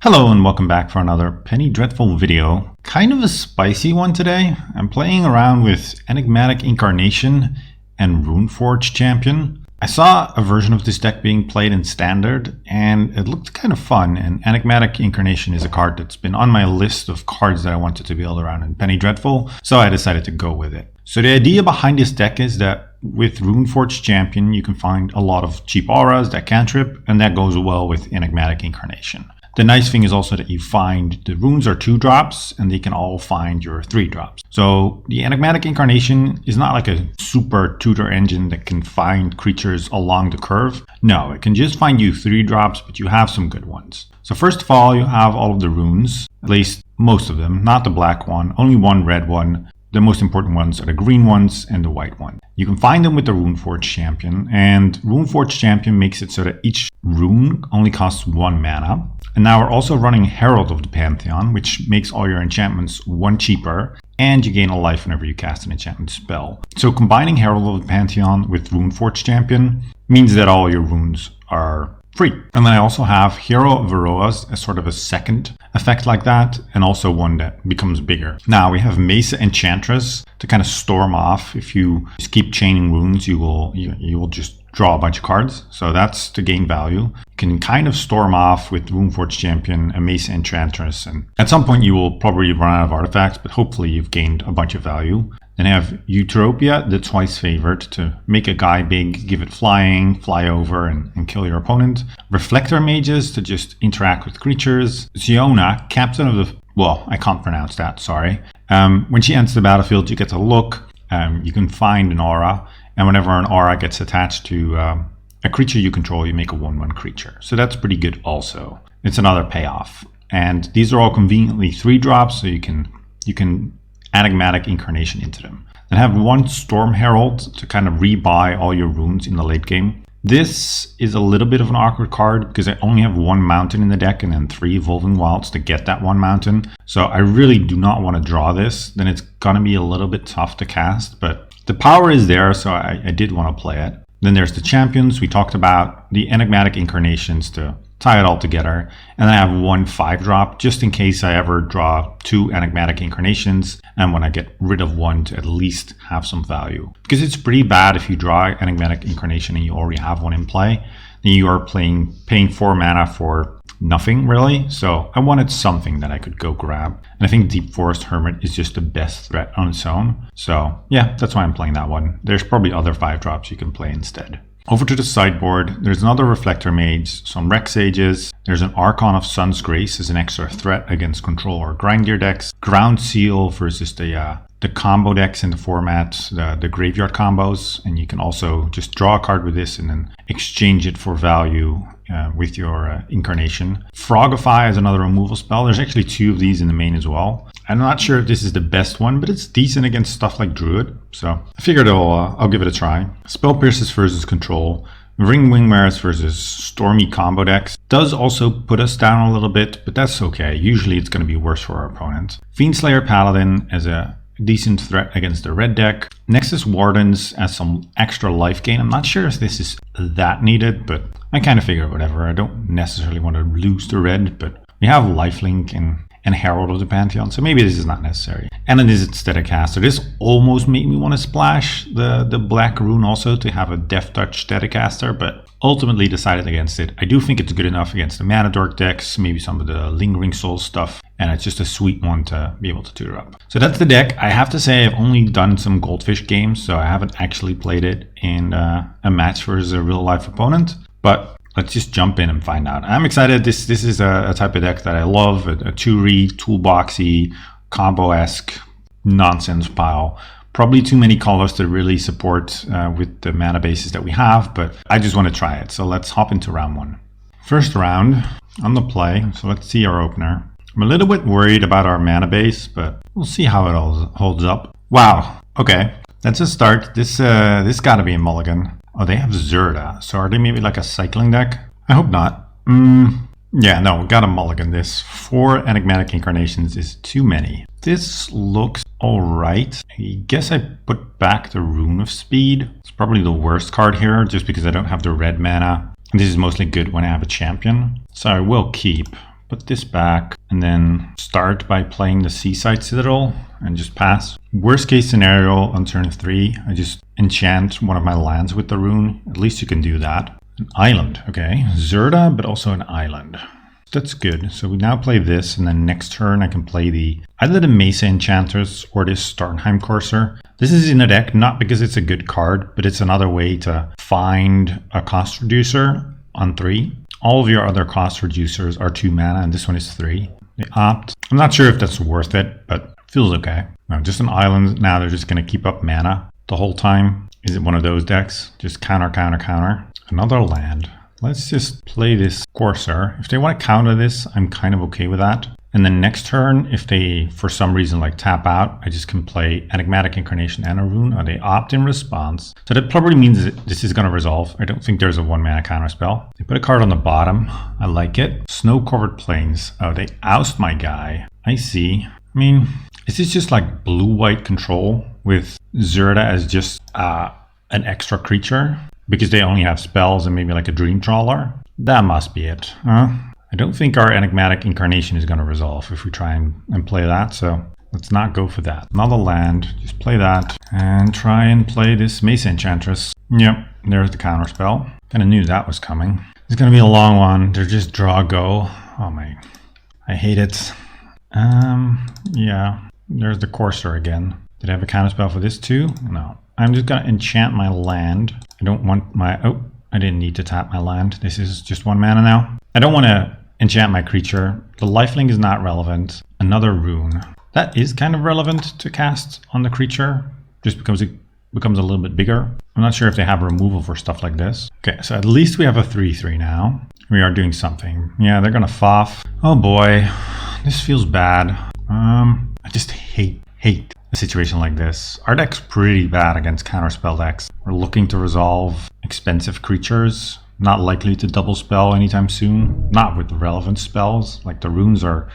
Hello and welcome back for another Penny Dreadful video. Kind of a spicy one today. I'm playing around with Enigmatic Incarnation and Runeforge Champion. I saw a version of this deck being played in Standard and it looked kind of fun, and Enigmatic Incarnation is a card that's been on my list of cards that I wanted to build around in Penny Dreadful, so I decided to go with it. So the idea behind this deck is that with Runeforge Champion you can find a lot of cheap auras that cantrip, and that goes well with Enigmatic Incarnation. The nice thing is also that you find the runes are 2-drops and they can all find your 3-drops. So the Enigmatic Incarnation is not like a super tutor engine that can find creatures along the curve. No, it can just find you 3-drops, but you have some good ones. So first of all, you have all of the runes, at least most of them, not the black one, only one red one. The most important ones are the green ones and the white one. You can find them with the Runeforge Champion, and Runeforge Champion makes it so that each rune only costs 1 mana. And now we're also running Herald of the Pantheon, which makes all your enchantments 1 cheaper, and you gain a life whenever you cast an enchantment spell. So combining Herald of the Pantheon with Runeforge Champion means that all your runes are free. And then I also have Hero of Aroas as sort of a second effect like that, and also one that becomes bigger. Now we have Mesa Enchantress to kind of storm off. If you just keep chaining runes, you will just draw a bunch of cards. So that's to gain value. You can kind of storm off with Runeforge Champion and Mesa Enchantress, and at some point you will probably run out of artifacts, but hopefully you've gained a bunch of value. Then I have Eutropia, the twice favored, to make a guy big, give it flying, fly over and kill your opponent. Reflector Mages to just interact with creatures. Ziona, Captain of the... well, I can't pronounce that, sorry. When she enters the battlefield, you get to look. You can find an aura, and whenever an aura gets attached to a creature you control, you make a 1/1 creature. So that's pretty good also. It's another payoff. And these are all conveniently 3-drops, so you can Enigmatic Incarnation into them. Then have 1 Storm Herald to kind of rebuy all your runes in the late game. This is a little bit of an awkward card because I only have 1 mountain in the deck and then 3 Evolving Wilds to get that 1 mountain. So I really do not want to draw this. Then it's gonna be a little bit tough to cast, but the power is there, so I did want to play it. Then there's the champions we talked about, the Enigmatic Incarnations to tie it all together, and I have 1 5-drop just in case I ever draw 2 Enigmatic Incarnations and when I get rid of 1 to at least have some value. Because it's pretty bad if you draw Enigmatic Incarnation and you already have 1 in play, then you are paying 4 mana for nothing really. So I wanted something that I could go grab, and I think Deep Forest Hermit is just the best threat on its own. So yeah, that's why I'm playing that one. There's probably other 5-drops you can play instead. Over to the sideboard, there's another Reflector Mage, some Rex Sages, there's an Archon of Sun's Grace as an extra threat against control or Grindir decks, Ground Seal versus the combo decks in the format, the graveyard combos, and you can also just draw a card with this and then exchange it for value with your Incarnation. Frogify is another removal spell. There's actually 2 of these in the main as well. I'm not sure if this is the best one, but it's decent against stuff like Druid, so I figured I'll give it a try. Spell Pierces versus Control, Ring Wingmares versus Stormy combo decks. Does also put us down a little bit, but that's okay. Usually it's going to be worse for our opponent. Fiendslayer Paladin as a decent threat against the red deck. Nexus Wardens as some extra life gain. I'm not sure if this is that needed, but I kind of figure whatever. I don't necessarily want to lose the red, but we have Lifelink and Herald of the Pantheon, so maybe this is not necessary. And then is it Staticaster. This almost made me want to splash the black rune also to have a Death Touch Staticaster, but ultimately decided against it. I do think it's good enough against the Mana Dork decks, maybe some of the Lingering Soul stuff, and it's just a sweet one to be able to tutor up. So that's the deck. I have to say I've only done some Goldfish games, so I haven't actually played it in a match versus a real life opponent, but let's just jump in and find out. I'm excited. This is a type of deck that I love, a 2-read, toolboxy, combo-esque nonsense pile. Probably too many colors to really support with the mana bases that we have, but I just want to try it. So let's hop into round 1. First round on the play, so let's see our opener. I'm a little bit worried about our mana base, but we'll see how it all holds up. Wow, okay, that's a start. This gotta be a mulligan. Oh, they have Zerda, so are they maybe like a cycling deck? I hope not. Yeah, no, we gotta mulligan this. 4 Enigmatic Incarnations is too many. This looks alright. I guess I put back the Rune of Speed. It's probably the worst card here, just because I don't have the red mana. And this is mostly good when I have a champion. So I will keep, put this back, and then start by playing the Seaside Citadel and just pass. Worst case scenario on turn 3, I just enchant one of my lands with the rune. At least you can do that. An island, okay. Zerda, but also an island. That's good. So we now play this, and then next turn I can play either the Mesa Enchantress or this Starnheim Courser. This is in a deck not because it's a good card, but it's another way to find a cost reducer on 3. All of your other cost reducers are 2 mana, and this one is 3. They opt. I'm not sure if that's worth it, but feels okay. No, just an island. Now they're just going to keep up mana the whole time. Is it one of those decks? Just counter, counter, counter. Another land. Let's just play this Courser. If they want to counter this, I'm kind of okay with that. And then next turn, if they, for some reason, like tap out, I just can play Enigmatic, Incarnation, and a rune, or they opt in response. So that probably means that this is going to resolve. I don't think there's a 1-mana counter spell. They put a card on the bottom. I like it. Snow-covered plains. Oh, they oust my guy. I see. I mean, is this just like blue-white control with Zerda as just an extra creature? Because they only have spells and maybe like a Dream Trawler? That must be it, huh? I don't think our Enigmatic Incarnation is going to resolve if we try and play that, so let's not go for that. Another land, just play that, and try and play this Mesa Enchantress. Yep, there's the counter spell. Kind of knew that was coming. It's going to be a long one. They're just draw, go. Oh man, I hate it. Yeah, there's the Courser again. Did I have a counter spell for this too? No. I'm just going to enchant my land. I don't want my... Oh, I didn't need to tap my land. This is just 1 mana now. I don't want to enchant my creature. The lifelink is not relevant. Another rune. That is kind of relevant to cast on the creature, just because it becomes a little bit bigger. I'm not sure if they have removal for stuff like this. Okay, so at least we have a 3/3 now. We are doing something. Yeah, they're going to foff. Oh boy, this feels bad. I just hate a situation like this. Our deck's pretty bad against counterspell decks. We're looking to resolve expensive creatures, not likely to double spell anytime soon. Not with relevant spells. Like the runes are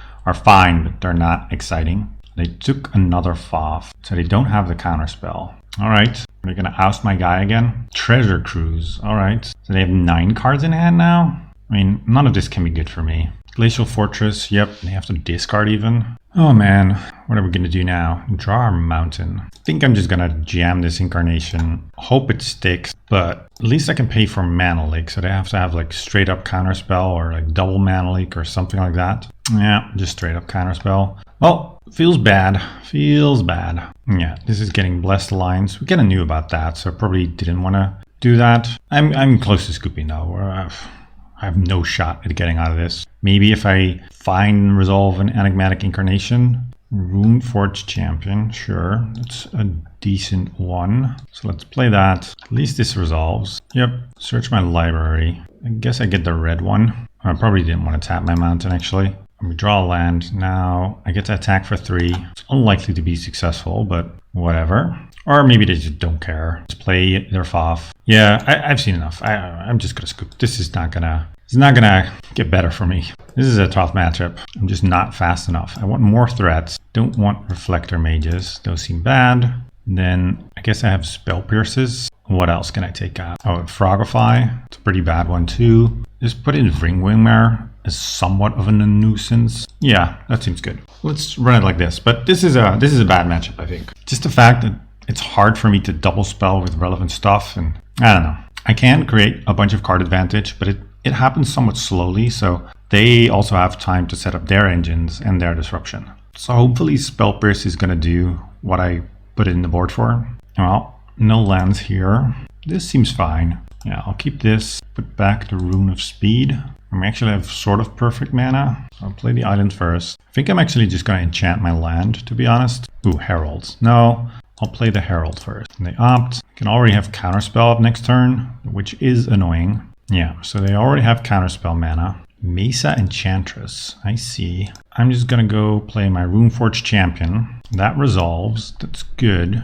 fine, but they're not exciting. They took another foff, so they don't have the counterspell. Alright, they're gonna oust my guy again. Treasure Cruise, alright. So they have 9 cards in hand now? I mean, none of this can be good for me. Glacial Fortress, yep, they have to discard even. Oh man, what are we gonna do now? Draw our mountain. I think I'm just gonna jam this Incarnation. Hope it sticks, but at least I can pay for Mana Leak, so they have to have like straight up counterspell or like double Mana Leak or something like that. Yeah, just straight up counterspell. Well, feels bad. Feels bad. Yeah, this is getting Blessed Lines. We kind of knew about that, so probably didn't want to do that. I'm close to scooping though. I have no shot at getting out of this. Maybe if I find and resolve an Enigmatic Incarnation. Runeforged Champion, sure. That's a decent one. So let's play that. At least this resolves. Yep, search my library. I guess I get the red one. I probably didn't want to tap my mountain actually. We draw a land. Now I get to attack for 3. It's unlikely to be successful, but whatever. Or maybe they just don't care. Let's play their foff. Yeah, I've seen enough. I'm just gonna scoop. This is not gonna... It's not gonna get better for me. This is a tough matchup. I'm just not fast enough. I want more threats. Don't want Reflector Mages. Those seem bad. Then I guess I have Spell Pierces. What else can I take out? Oh, Frogify. It's a pretty bad one too. Just put in Ringwingmare as somewhat of a nuisance. Yeah, that seems good. Let's run it like this. But this is a bad matchup, I think. Just the fact that it's hard for me to double spell with relevant stuff, and I don't know. I can create a bunch of card advantage, but it happens somewhat slowly, so they also have time to set up their engines and their disruption. So hopefully Spell Pierce is going to do what I put it in the board for. Well, no lands here. This seems fine. Yeah, I'll keep this, put back the Rune of Speed. I actually have sort of perfect mana. So I'll play the island first. I think I'm actually just going to enchant my land, to be honest. Ooh, Heralds. No, I'll play the Herald first. And they opt. I can already have Counterspell up next turn, which is annoying. Yeah, so they already have Counterspell mana. Mesa Enchantress, I see. I'm just gonna go play my Runeforged Champion. That resolves, that's good.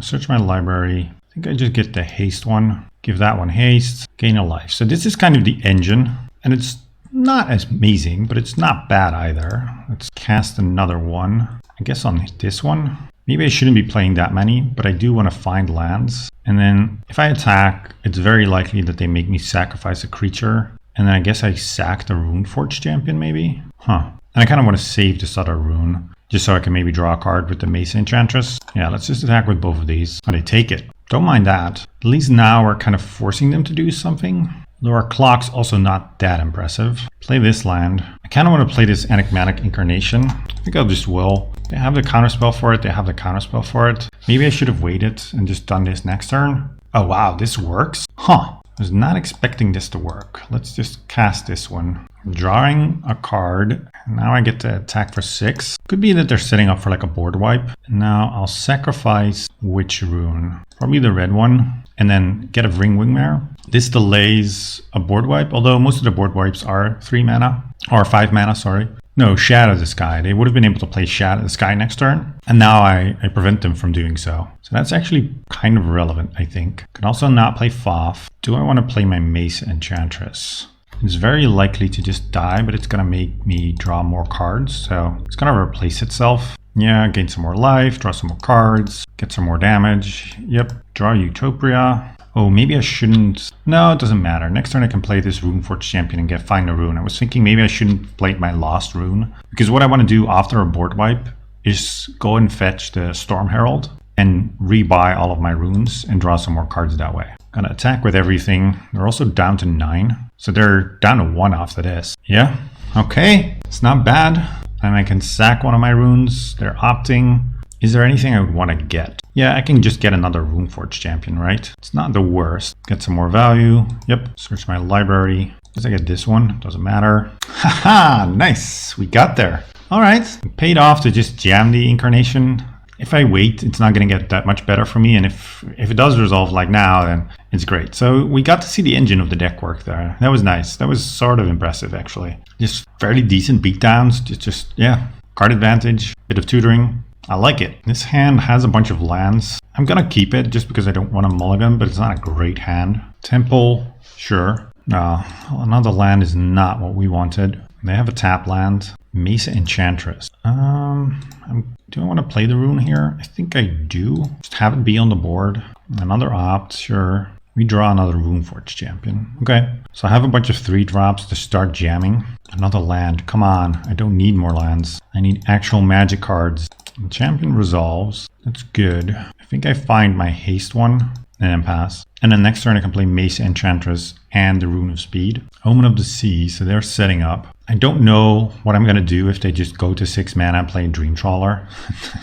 Search my library. I think I just get the haste one. Give that one haste, gain a life. So this is kind of the engine, and it's not as amazing, but it's not bad either. Let's cast another one. I guess on this one. Maybe I shouldn't be playing that many, but I do want to find lands. And then if I attack, it's very likely that they make me sacrifice a creature. And then I guess I sack the Runeforged Champion maybe. Huh. And I kind of want to save this other rune, just so I can maybe draw a card with the Mesa Enchantress. Yeah, let's just attack with both of these. Oh, they take it. Don't mind that. At least now we're kind of forcing them to do something. Though our clock's also not that impressive. Play this land. I kind of want to play this Enigmatic Incarnation. I think I'll just will. They have the counterspell for it. They have the counterspell for it. Maybe I should have waited and just done this next turn. Oh wow, this works? Huh. I was not expecting this to work. Let's just cast this one. I'm drawing a card. Now I get to attack for 6. Could be that they're setting up for like a board wipe. Now I'll sacrifice which rune? Probably the red one. And then get a Ring Wingmare. This delays a board wipe, although most of the board wipes are 3 mana. Or 5 mana, sorry. No, Shadow the Sky. They would have been able to play Shadow the Sky next turn. And now I prevent them from doing so. So that's actually kind of relevant, I think. Can also not play Foth. Do I want to play my Mesa Enchantress? It's very likely to just die, but it's going to make me draw more cards. So it's going to replace itself. Yeah, gain some more life, draw some more cards, get some more damage. Yep, draw Utopia. Oh, maybe I shouldn't. No, it doesn't matter. Next turn I can play this Runeforge Champion and find a rune. I was thinking maybe I shouldn't play my lost rune. Because what I want to do after a board wipe is go and fetch the Storm Herald and rebuy all of my runes and draw some more cards that way. Gonna attack with everything. They're also down to 9. So they're down to 1 after this. Yeah, okay. It's not bad. And I can sack one of my runes. They're opting. Is there anything I would want to get? Yeah, I can just get another Runeforge Champion, right? It's not the worst. Get some more value. Yep, search my library. Guess I get this one. Doesn't matter. Haha, nice. We got there. All right. Paid off to just jam the Incarnation. If I wait, it's not going to get that much better for me. And if it does resolve like now, then it's great. So we got to see the engine of the deck work there. That was nice. That was sort of impressive, actually. Just fairly decent beatdowns. Just yeah, card advantage, bit of tutoring. I like it. This hand has a bunch of lands. I'm going to keep it just because I don't want to mulligan, but it's not a great hand. Temple, sure. Another land is not what we wanted. They have a tap land. Mesa Enchantress. Do I want to play the rune here? I think I do. Just have it be on the board. Another opt, sure. We draw another Runeforge Champion. Okay, so I have a bunch of 3 drops to start jamming. Another land. Come on, I don't need more lands. I need actual magic cards. The champion resolves. That's good. I think I find my haste one and then pass. And then next turn I can play Mesa Enchantress and the Rune of Speed. Omen of the Sea, so they're setting up. I don't know what I'm going to do if they just go to 6 mana and play Dream Trawler.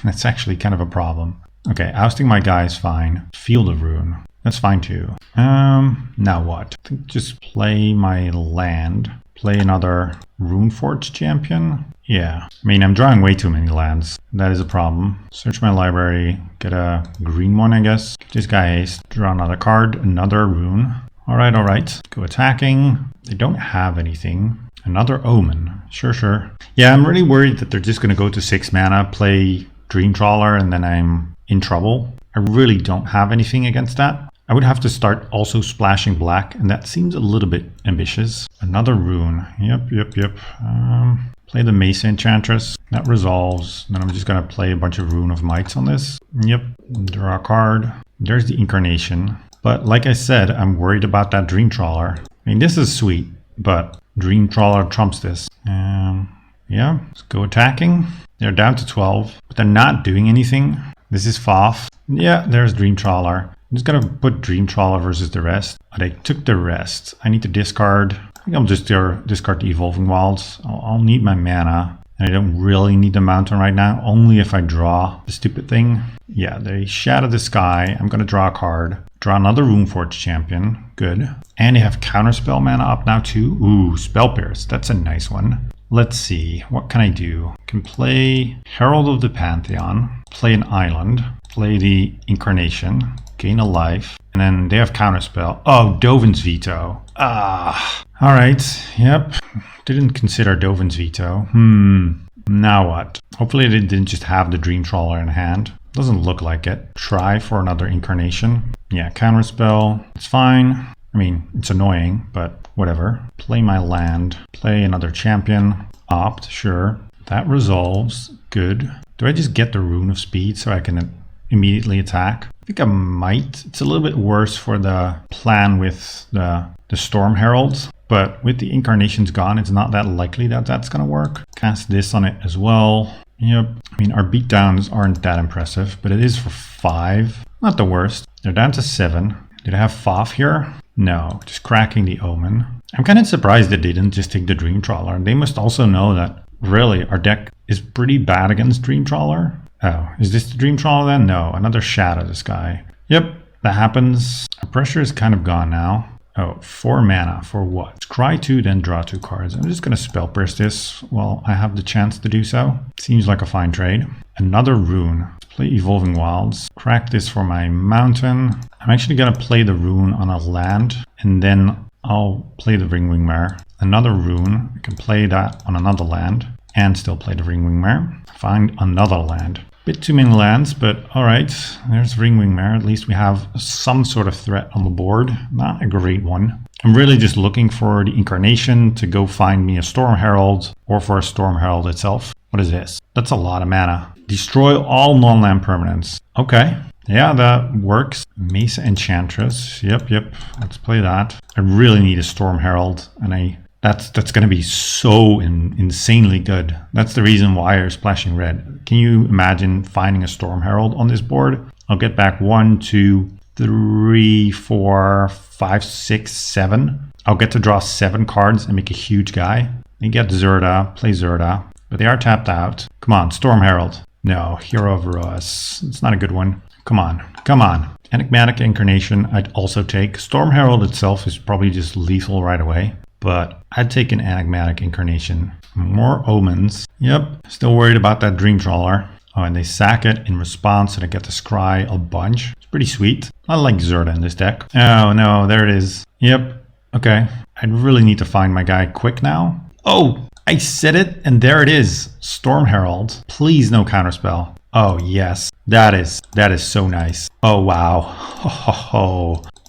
That's actually kind of a problem. Okay, ousting my guy is fine. Field of Rune. That's fine too. Now what? I think just play my land. Play another Runeforge Champion. Yeah, I mean, I'm drawing way too many lands. That is a problem. Search my library. Get a green one, I guess. Give this guy haste. Draw another card. Another rune. All right. Go attacking. They don't have anything. Another Omen. Sure. Yeah, I'm really worried that they're just going to go to 6 mana, play Dream Trawler, and then I'm in trouble. I really don't have anything against that. I would have to start also splashing black, and that seems a little bit ambitious. Another rune. Yep. Play the Mesa Enchantress. That resolves. Then I'm just going to play a bunch of Rune of Mights on this. Yep. Draw a card. There's the Incarnation. But like I said, I'm worried about that Dream Trawler. I mean, this is sweet, but Dream Trawler trumps this. Yeah, let's go attacking. They're down to 12, but they're not doing anything. This is Foth. Yeah, there's Dream Trawler. I'm just going to put Dream Trawler versus the rest. But I took the rest. I need to discard. I think I'll just discard the Evolving Wilds. I'll need my mana. And I don't really need the mountain right now. Only if I draw the stupid thing. Yeah, they Shadow the Sky. I'm going to draw a card. Draw another Runeforge Champion. Good. And they have Counterspell mana up now too. Ooh, Spell Pierce. That's a nice one. Let's see. What can I do? I can play Herald of the Pantheon. Play an island. Play the Incarnation. Gain a life. And then they have Counterspell. Oh, Dovin's Veto. Alright. Yep. Didn't consider Dovin's Veto. Now what? Hopefully they didn't just have the Dream Trawler in hand. Doesn't look like it. Try for another Incarnation. Yeah, Counterspell. It's fine. I mean, it's annoying, but whatever. Play my land. Play another champion. Opt, sure. That resolves. Good. Do I just get the Rune of Speed so I can immediately attack? I think I might. It's a little bit worse for the plan with the Storm Heralds. But with the Incarnations gone, it's not that likely that that's going to work. Cast this on it as well. Yep. I mean, our beatdowns aren't that impressive, but it is for 5. Not the worst. They're down to 7. Did I have FOF here? No, just cracking the Omen. I'm kind of surprised that they didn't just take the Dream Trawler. They must also know that, really, our deck is pretty bad against Dream Trawler. Oh, is this the Dream Trawler then? No, another Shadow this guy. Yep, that happens. Our pressure is kind of gone now. Oh, 4 mana for what? Scry 2, then draw 2 cards. I'm just going to Spell Pierce this while I have the chance to do so. Seems like a fine trade. Another Rune. Let's play Evolving Wilds. Crack this for my Mountain. I'm actually going to play the Rune on a land, and then I'll play the Ringwing Mare. Another Rune. I can play that on another land, and still play the Ringwing Mare. Find another land. Bit too many lands, but alright, there's Ringwing Mare. At least we have some sort of threat on the board. Not a great one. I'm really just looking for the Incarnation to go find me a Storm Herald, or for a Storm Herald itself. What is this? That's a lot of mana. Destroy all non-land permanents. Okay, yeah, that works. Mesa Enchantress. Yep. Let's play that. I really need a Storm Herald, and that's going to be so insanely good. That's the reason why you're splashing red. Can you imagine finding a Storm Herald on this board? I'll get back 1, 2, 3, 4, 5, 6, 7. I'll get to draw 7 cards and make a huge guy. And get Zerda, play Zerda. But they are tapped out. Come on, Storm Herald. No, Hero of Eros. It's not a good one. Come on. Enigmatic Incarnation I'd also take. Storm Herald itself is probably just lethal right away. But I'd take an Enigmatic Incarnation. More Omens. Yep, still worried about that Dream Trawler. Oh, and they sack it in response, and I get to scry a bunch. It's pretty sweet. I like Zerda in this deck. Oh no, there it is. Yep, okay. I really need to find my guy quick now. Oh, I said it, and there it is. Storm Herald. Please no counterspell. Oh yes, that is so nice. Oh wow.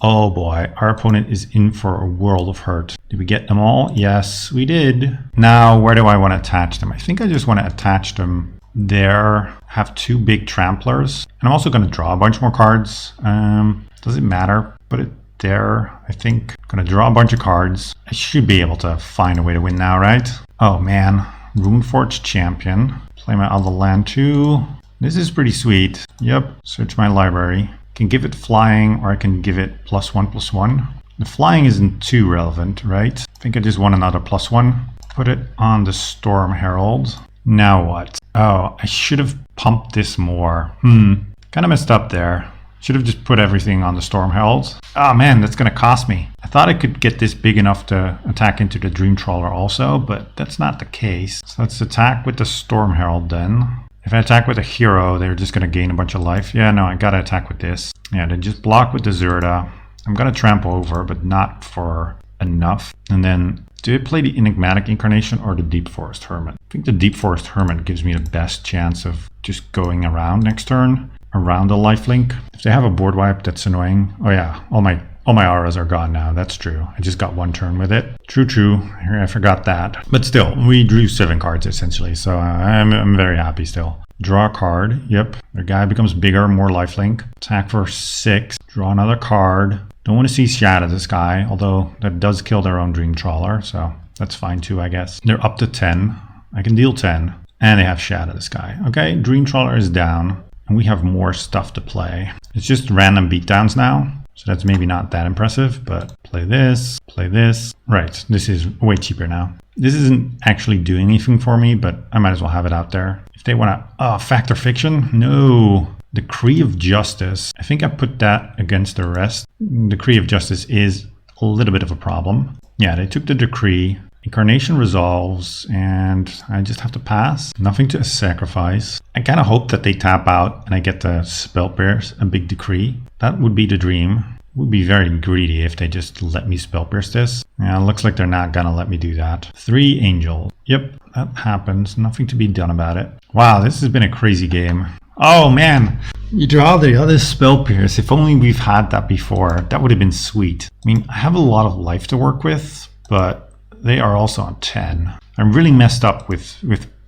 Oh boy, our opponent is in for a world of hurt. Did we get them all? Yes, we did. Now, where do I want to attach them? I think I just want to attach them there. Have 2 big tramplers. And I'm also going to draw a bunch more cards. Doesn't matter. Put it there, I think. Going to draw a bunch of cards. I should be able to find a way to win now, right? Oh man, Runeforge Champion. Play my other land too. This is pretty sweet. Yep, search my library. Can give it flying, or I can give it +1/+1. The flying isn't too relevant, right? I think I just want another +1. Put it on the Storm Herald. Now what? Oh, I should have pumped this more. Kind of messed up there. Should have just put everything on the Storm Herald. Oh man, that's going to cost me. I thought I could get this big enough to attack into the Dream Trawler also, but that's not the case. So let's attack with the Storm Herald then. If I attack with a hero, they're just going to gain a bunch of life. Yeah, no, I got to attack with this. Yeah, they just block with the Zerda. I'm going to trample over, but not for enough. And then, do I play the Enigmatic Incarnation or the Deep Forest Hermit? I think the Deep Forest Hermit gives me the best chance of just going around next turn, around the lifelink. If they have a board wipe, that's annoying. Oh yeah, all my auras are gone now. That's true. I just got 1 turn with it. True. I forgot that. But still, we drew 7 cards essentially, so I'm very happy still. Draw a card. Yep. The guy becomes bigger, more lifelink. Attack for 6. Draw another card. Don't want to see Shadow this guy, although that does kill their own Dream Trawler, so that's fine too, I guess. They're up to 10. I can deal 10. And they have Shadow this guy. Okay, Dream Trawler is down, and we have more stuff to play. It's just random beatdowns now. So that's maybe not that impressive, but play this. Right, this is way cheaper now. This isn't actually doing anything for me, but I might as well have it out there. If they want to... Fact or Fiction? No. Decree of Justice. I think I put that against the rest. Decree of Justice is a little bit of a problem. Yeah, they took the Decree. Incarnation resolves, and I just have to pass. Nothing to sacrifice. I kind of hope that they tap out and I get to Spell Pierce a big Decree. That would be the dream. It would be very greedy if they just let me Spell Pierce this. Yeah, it looks like they're not gonna let me do that. 3 Angel. Yep, that happens. Nothing to be done about it. Wow, this has been a crazy game. Oh man, you draw the other Spell Pierce. If only we've had that before. That would have been sweet. I mean, I have a lot of life to work with, but they are also on 10. I'm really messed up with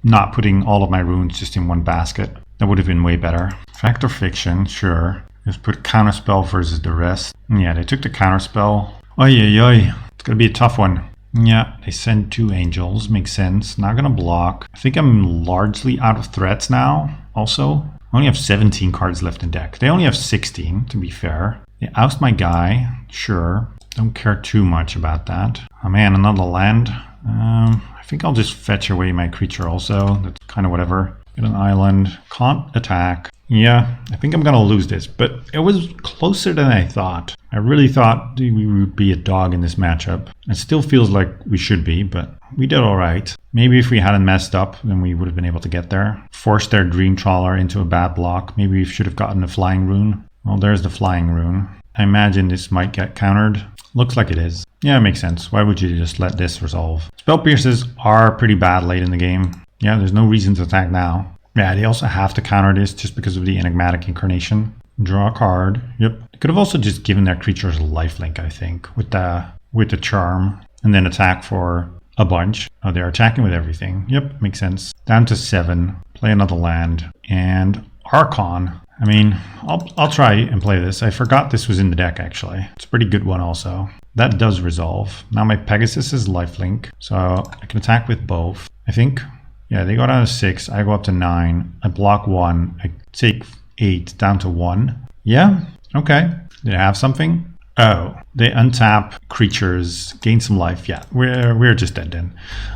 not putting all of my runes just in one basket. That would have been way better. Fact or Fiction, sure. Just put Counterspell versus the rest. Yeah, they took the Counterspell. Oy. It's gonna be a tough one. Yeah, they send 2 angels. Makes sense. Not gonna block. I think I'm largely out of threats now. Also, I only have 17 cards left in deck. They only have 16, to be fair. They oust my guy. Sure. Don't care too much about that. Oh man, another land. I think I'll just fetch away my creature also. That's kind of whatever. Get an island. Can't attack. Yeah, I think I'm gonna lose this, but it was closer than I thought. I really thought we would be a dog in this matchup. It still feels like we should be, but we did all right. Maybe if we hadn't messed up, then we would have been able to get there. Forced their Dream Trawler into a bad block. Maybe we should have gotten a Flying Rune. Well, there's the Flying Rune. I imagine this might get countered. Looks like it is. Yeah, it makes sense. Why would you just let this resolve? Spell Pierces are pretty bad late in the game. Yeah, there's no reason to attack now. Yeah, they also have to counter this just because of the Enigmatic Incarnation. Draw a card. Yep. They could have also just given their creatures lifelink, I think, with the charm. And then attack for a bunch. Oh, they're attacking with everything. Yep, makes sense. Down to 7. Play another land. And Archon. I mean, I'll try and play this. I forgot this was in the deck, actually. It's a pretty good one also. That does resolve. Now my Pegasus is lifelink, so I can attack with both. I think, yeah, they go down to 6. I go up to 9. I block 1. I take 8 down to 1. Yeah, okay. Did I have something? Oh, they untap creatures, gain some life. Yeah, we're just dead then.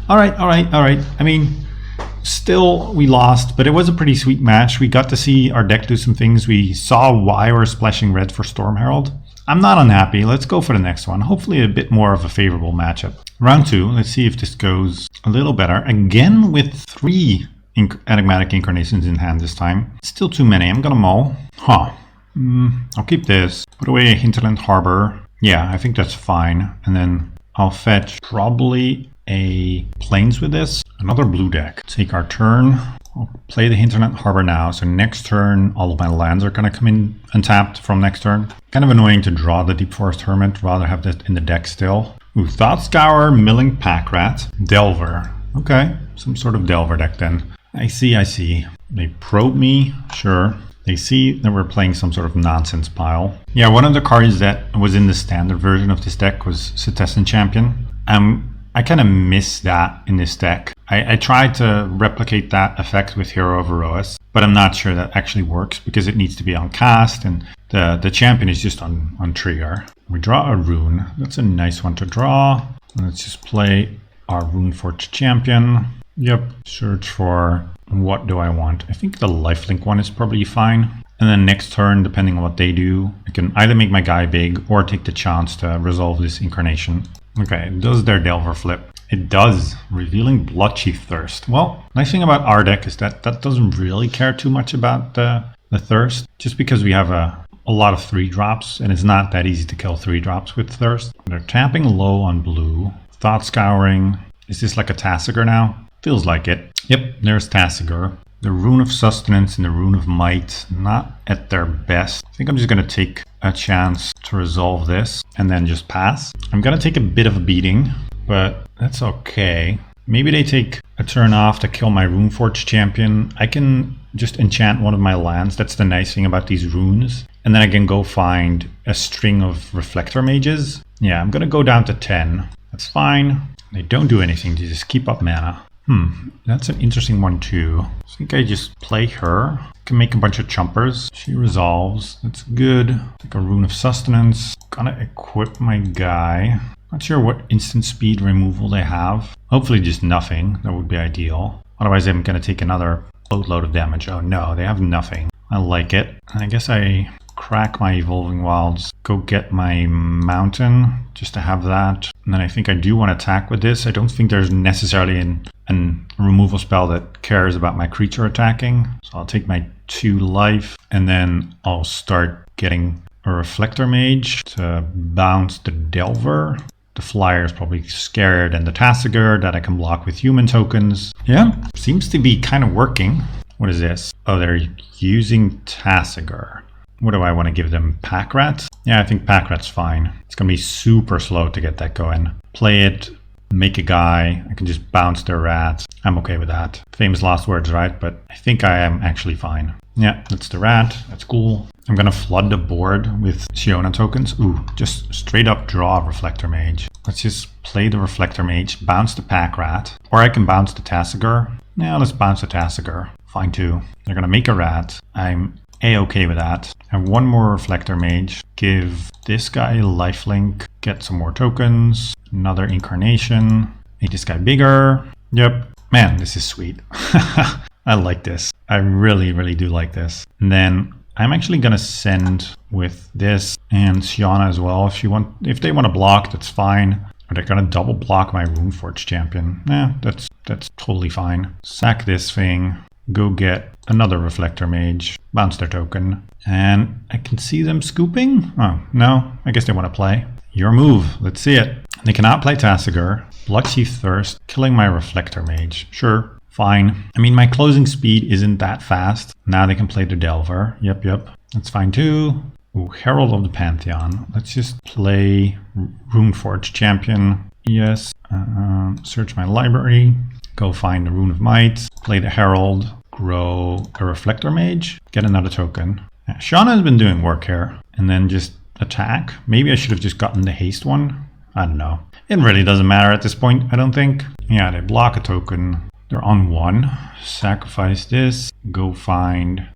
All right. I mean, still, we lost, but it was a pretty sweet match. We got to see our deck do some things. We saw why we're splashing red for Storm Herald. I'm not unhappy. Let's go for the next one. Hopefully a bit more of a favorable matchup. Round 2. Let's see if this goes a little better. Again with 3 Enigmatic Incarnations in hand this time. Still too many. I'm gonna mull. I'll keep this. Put away a Hinterland Harbor. Yeah, I think that's fine. And then I'll fetch probably a Plains with this. Another blue deck. Take our turn. I'll play the Hinterland Harbor now. So next turn, all of my lands are going to come in untapped from next turn. Kind of annoying to draw the Deep Forest Hermit. Rather have that in the deck still. Ooh, Thought Scour, Milling Pack Rat, Delver. Okay, some sort of Delver deck then. I see. They probe me. Sure. They see that we're playing some sort of nonsense pile. Yeah, one of the cards that was in the standard version of this deck was Citizen Champion. I kind of miss that in this deck. I tried to replicate that effect with Hero of Erois, but I'm not sure that actually works because it needs to be on cast and the champion is just on trigger. We draw a rune. That's a nice one to draw. Let's just play our Runeforged champion. Yep, search for what do I want. I think the lifelink one is probably fine. And then next turn, depending on what they do, I can either make my guy big or take the chance to resolve this Incarnation. Okay, does their Delver flip? It does, revealing Bloodchief Thirst. Well, nice thing about our deck is that doesn't really care too much about the Thirst, just because we have a lot of 3-drops, and it's not that easy to kill 3-drops with Thirst. They're tapping low on blue. Thought Scouring. Is this like a Tasigur now? Feels like it. Yep, there's Tasigur. The Rune of Sustenance and the Rune of Might, not at their best. I think I'm just going to take a chance to resolve this and then just pass. I'm going to take a bit of a beating, but that's okay. Maybe they take a turn off to kill my Runeforged champion. I can just enchant one of my lands. That's the nice thing about these runes. And then I can go find a string of Reflector Mages. Yeah, I'm going to go down to 10. That's fine. They don't do anything. They just keep up mana. That's an interesting one too. I think I just play her. Can make a bunch of chumpers. She resolves. That's good. Take a Rune of Sustenance. Gonna equip my guy. Not sure what instant speed removal they have. Hopefully just nothing. That would be ideal. Otherwise I'm gonna take another boatload of damage. Oh no, they have nothing. I like it. I guess I crack my Evolving Wilds. Go get my Mountain just to have that. And then I think I do want to attack with this. I don't think there's necessarily an removal spell that cares about my creature attacking. So I'll take my 2 life and then I'll start getting a Reflector Mage to bounce the Delver. The Flyer is probably scarier than the Tasigur that I can block with human tokens. Yeah, seems to be kind of working. What is this? Oh, they're using Tasigur. What do I want to give them? Pack Rat? Yeah, I think Pack Rat's fine. It's going to be super slow to get that going. Play it, make a guy. I can just bounce their rats. I'm okay with that. Famous last words, right? But I think I am actually fine. Yeah, that's the rat. That's cool. I'm gonna flood the board with Siona tokens. Ooh, just straight up draw a Reflector Mage. Let's just play the Reflector Mage, bounce the Pack Rat, or I can bounce the Tasigur. Yeah, let's bounce the Tasigur. Fine too. They're gonna make a rat. I'm a-okay with that. And one more Reflector Mage. Give this guy lifelink, get some more tokens, another Incarnation, make this guy bigger. Yep, man, this is sweet. I like this. I really, really do like this. And then I'm actually gonna send with this and Siona as well. If they want to block, that's fine. Are they gonna double block my Runeforge champion? That's totally fine. Sack this thing. Go get another Reflector Mage. Bounce their token. And I can see them scooping. Oh, no. I guess they want to play. Your move. Let's see it. They cannot play Tasigur. Bloodchief Thirst. Killing my Reflector Mage. Sure. Fine. I mean, my closing speed isn't that fast. Now they can play the Delver. Yep. That's fine too. Ooh, Herald of the Pantheon. Let's just play Runeforge champion. Yes. Search my library. Go find the Rune of Might. Play the Herald. Grow a Reflector Mage. Get another token. Yeah, Shauna has been doing work here. And then just attack. Maybe I should have just gotten the haste one. I don't know. It really doesn't matter at this point, I don't think. Yeah, they block a token. They're on one. Sacrifice this. Go find,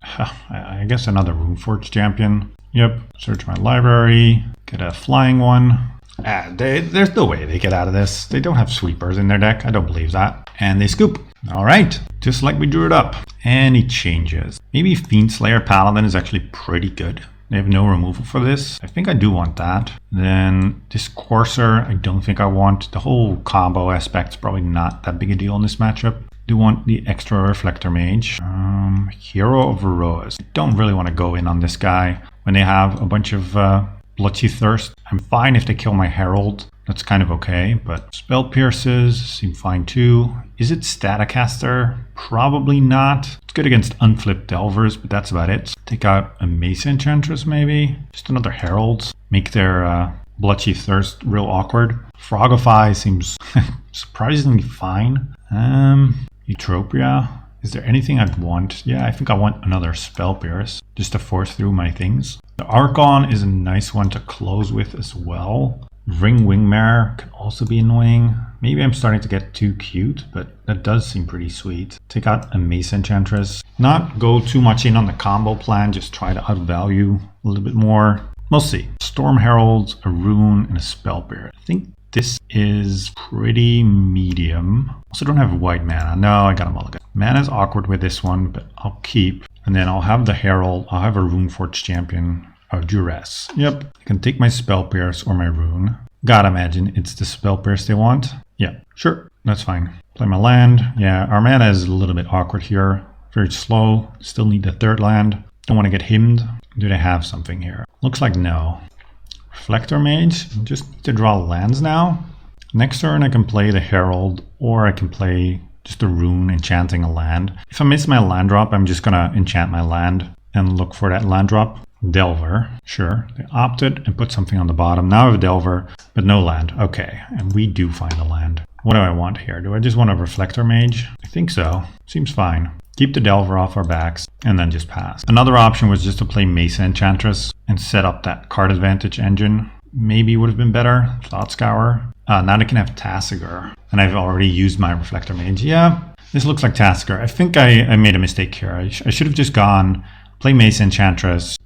I guess, another Runeforge champion. Yep. Search my library. Get a flying one. There's no way they get out of this. They don't have sweepers in their deck. I don't believe that. And they scoop. All right. Just like we drew it up. Any changes? Maybe Fiendslayer Paladin is actually pretty good. They have no removal for this. I think I do want that. Then this Courser, I don't think I want. The whole combo aspect's probably not that big a deal in this matchup. Do want the extra Reflector Mage. Hero of Aroas. I don't really want to go in on this guy when they have a bunch of Bloodchief Thirst. I'm fine if they kill my Herald. That's kind of okay, but Spell Pierces seem fine too. Is it Staticaster? Probably not. It's good against unflipped Delvers, but that's about it. Take out a Mesa Enchantress maybe. Just another Herald. Make their Bloodchief Thirst real awkward. Frogify seems surprisingly fine. Eutropia. Is there anything I'd want? Yeah, I think I want another Spell Pierce just to force through my things. The Archon is a nice one to close with as well. Ring Wingmare can also be annoying. Maybe I'm starting to get too cute, but that does seem pretty sweet. Take out a Mesa Enchantress. Not go too much in on the combo plan, just try to outvalue a little bit more. We'll see. Storm Herald, a Rune, and a Spell Pierce. I think this is pretty medium. Also don't have white mana. No, I got a mulligan. Mana's awkward with this one, but I'll keep. And then I'll have the Herald. I'll have a Runeforge champion. Oh, Duress. Yep. I can take my Spell Pierce or my Rune. Gotta imagine it's the Spell Pierce they want. Yeah, sure. That's fine. Play my land. Yeah, our mana is a little bit awkward here. Very slow. Still need the third land. Don't want to get himmed. Do they have something here? Looks like no. Reflector Mage. Just need to draw lands now. Next turn I can play the Herald, or I can play just a Rune enchanting a land. If I miss my land drop, I'm just gonna enchant my land and look for that land drop. Delver, sure. They opted and put something on the bottom. Now I have a Delver, but no land. Okay, and we do find a land. What do I want here? Do I just want a Reflector Mage? I think so. Seems fine. Keep the Delver off our backs and then just pass. Another option was just to play Mesa Enchantress and set up that card advantage engine. Maybe would have been better. Thought Scour. Now they can have Tasigur. And I've already used my Reflector Mage. Yeah, this looks like Tasigur. I think I made a mistake here. I should have just gone play Mesa Enchantress,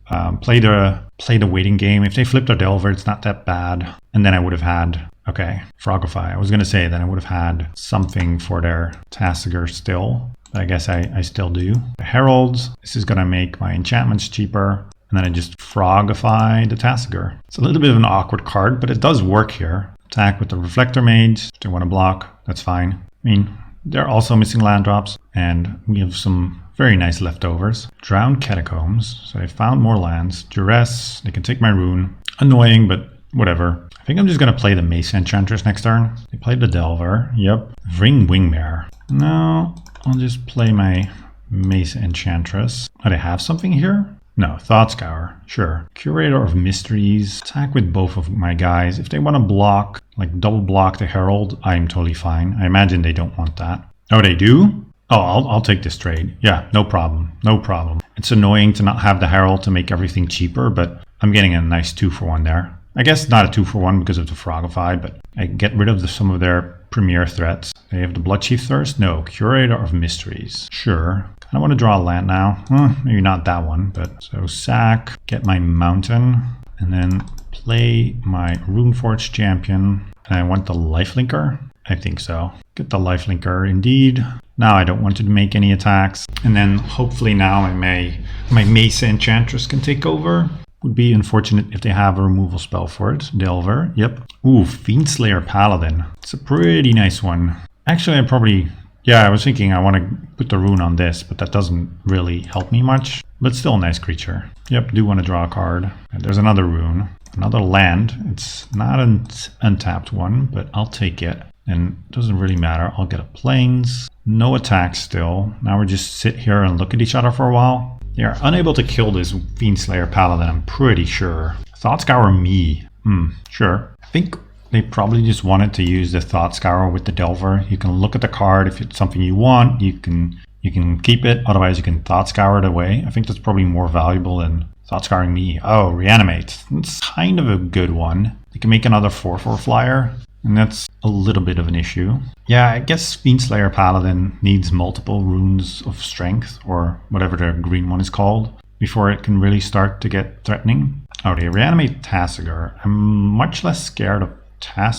play the waiting game. If they flipped our Delver, it's not that bad. And then I would have had, okay, Frogify. I was going to say that I would have had something for their Tasigur still. But I guess I still do. The Heralds, this is going to make my enchantments cheaper. And then I just Frogify the Tasigur. It's a little bit of an awkward card, but it does work here. Attack with the Reflector Mage. If they want to block, that's fine. I mean, they're also missing land drops. And we have some very nice leftovers. Drowned Catacombs. So I found more lands. Duress. They can take my Rune. Annoying, but whatever. I think I'm just going to play the Mesa Enchantress next turn. They played the Delver. Yep. Ring Wingmare. No, I'll just play my Mesa Enchantress. Oh, they have something here? No, Thought Scour. Sure. Curator of Mysteries. Attack with both of my guys. If they want to block, like double block the Herald, I'm totally fine. I imagine they don't want that. Oh, they do? Oh, I'll take this trade. Yeah, no problem. No problem. It's annoying to not have the Herald to make everything cheaper, but I'm getting a nice 2-for-1 there. I guess not a 2-for-1 because of the Frogify, but I get rid of some of their premier threats. They have the Bloodchief Thirst? No. Curator of Mysteries. Sure. I want to draw a land now. Maybe not that one, but so sack, get my mountain, and then play my Runeforge Champion. And I want the Lifelinker? I think so. Get the Lifelinker indeed. Now I don't want to make any attacks. And then hopefully now my Mesa Enchantress can take over. Would be unfortunate if they have a removal spell for it. Delver, yep. Ooh, Fiendslayer Paladin. It's a pretty nice one. Actually, I was thinking I want to put the rune on this, but that doesn't really help me much. But still a nice creature. Yep, do want to draw a card. And there's another rune. Another land. It's not an untapped one, but I'll take it. And it doesn't really matter. I'll get a plains. No attack still. Now we just sit here and look at each other for a while. They are unable to kill this Fiendslayer Paladin, I'm pretty sure. Thought Scour me. Sure. I think they probably just wanted to use the Thought Scour with the Delver. You can look at the card. If it's something you want, you can keep it. Otherwise, you can Thought Scour it away. I think that's probably more valuable than Thought Scouring me. Oh, Reanimate. That's kind of a good one. You can make another 4/4 flyer. And that's a little bit of an issue. Yeah, I guess Fiendslayer Paladin needs multiple runes of strength, or whatever the green one is called, before it can really start to get threatening. Oh, they reanimate Tasigur. I'm much less scared of I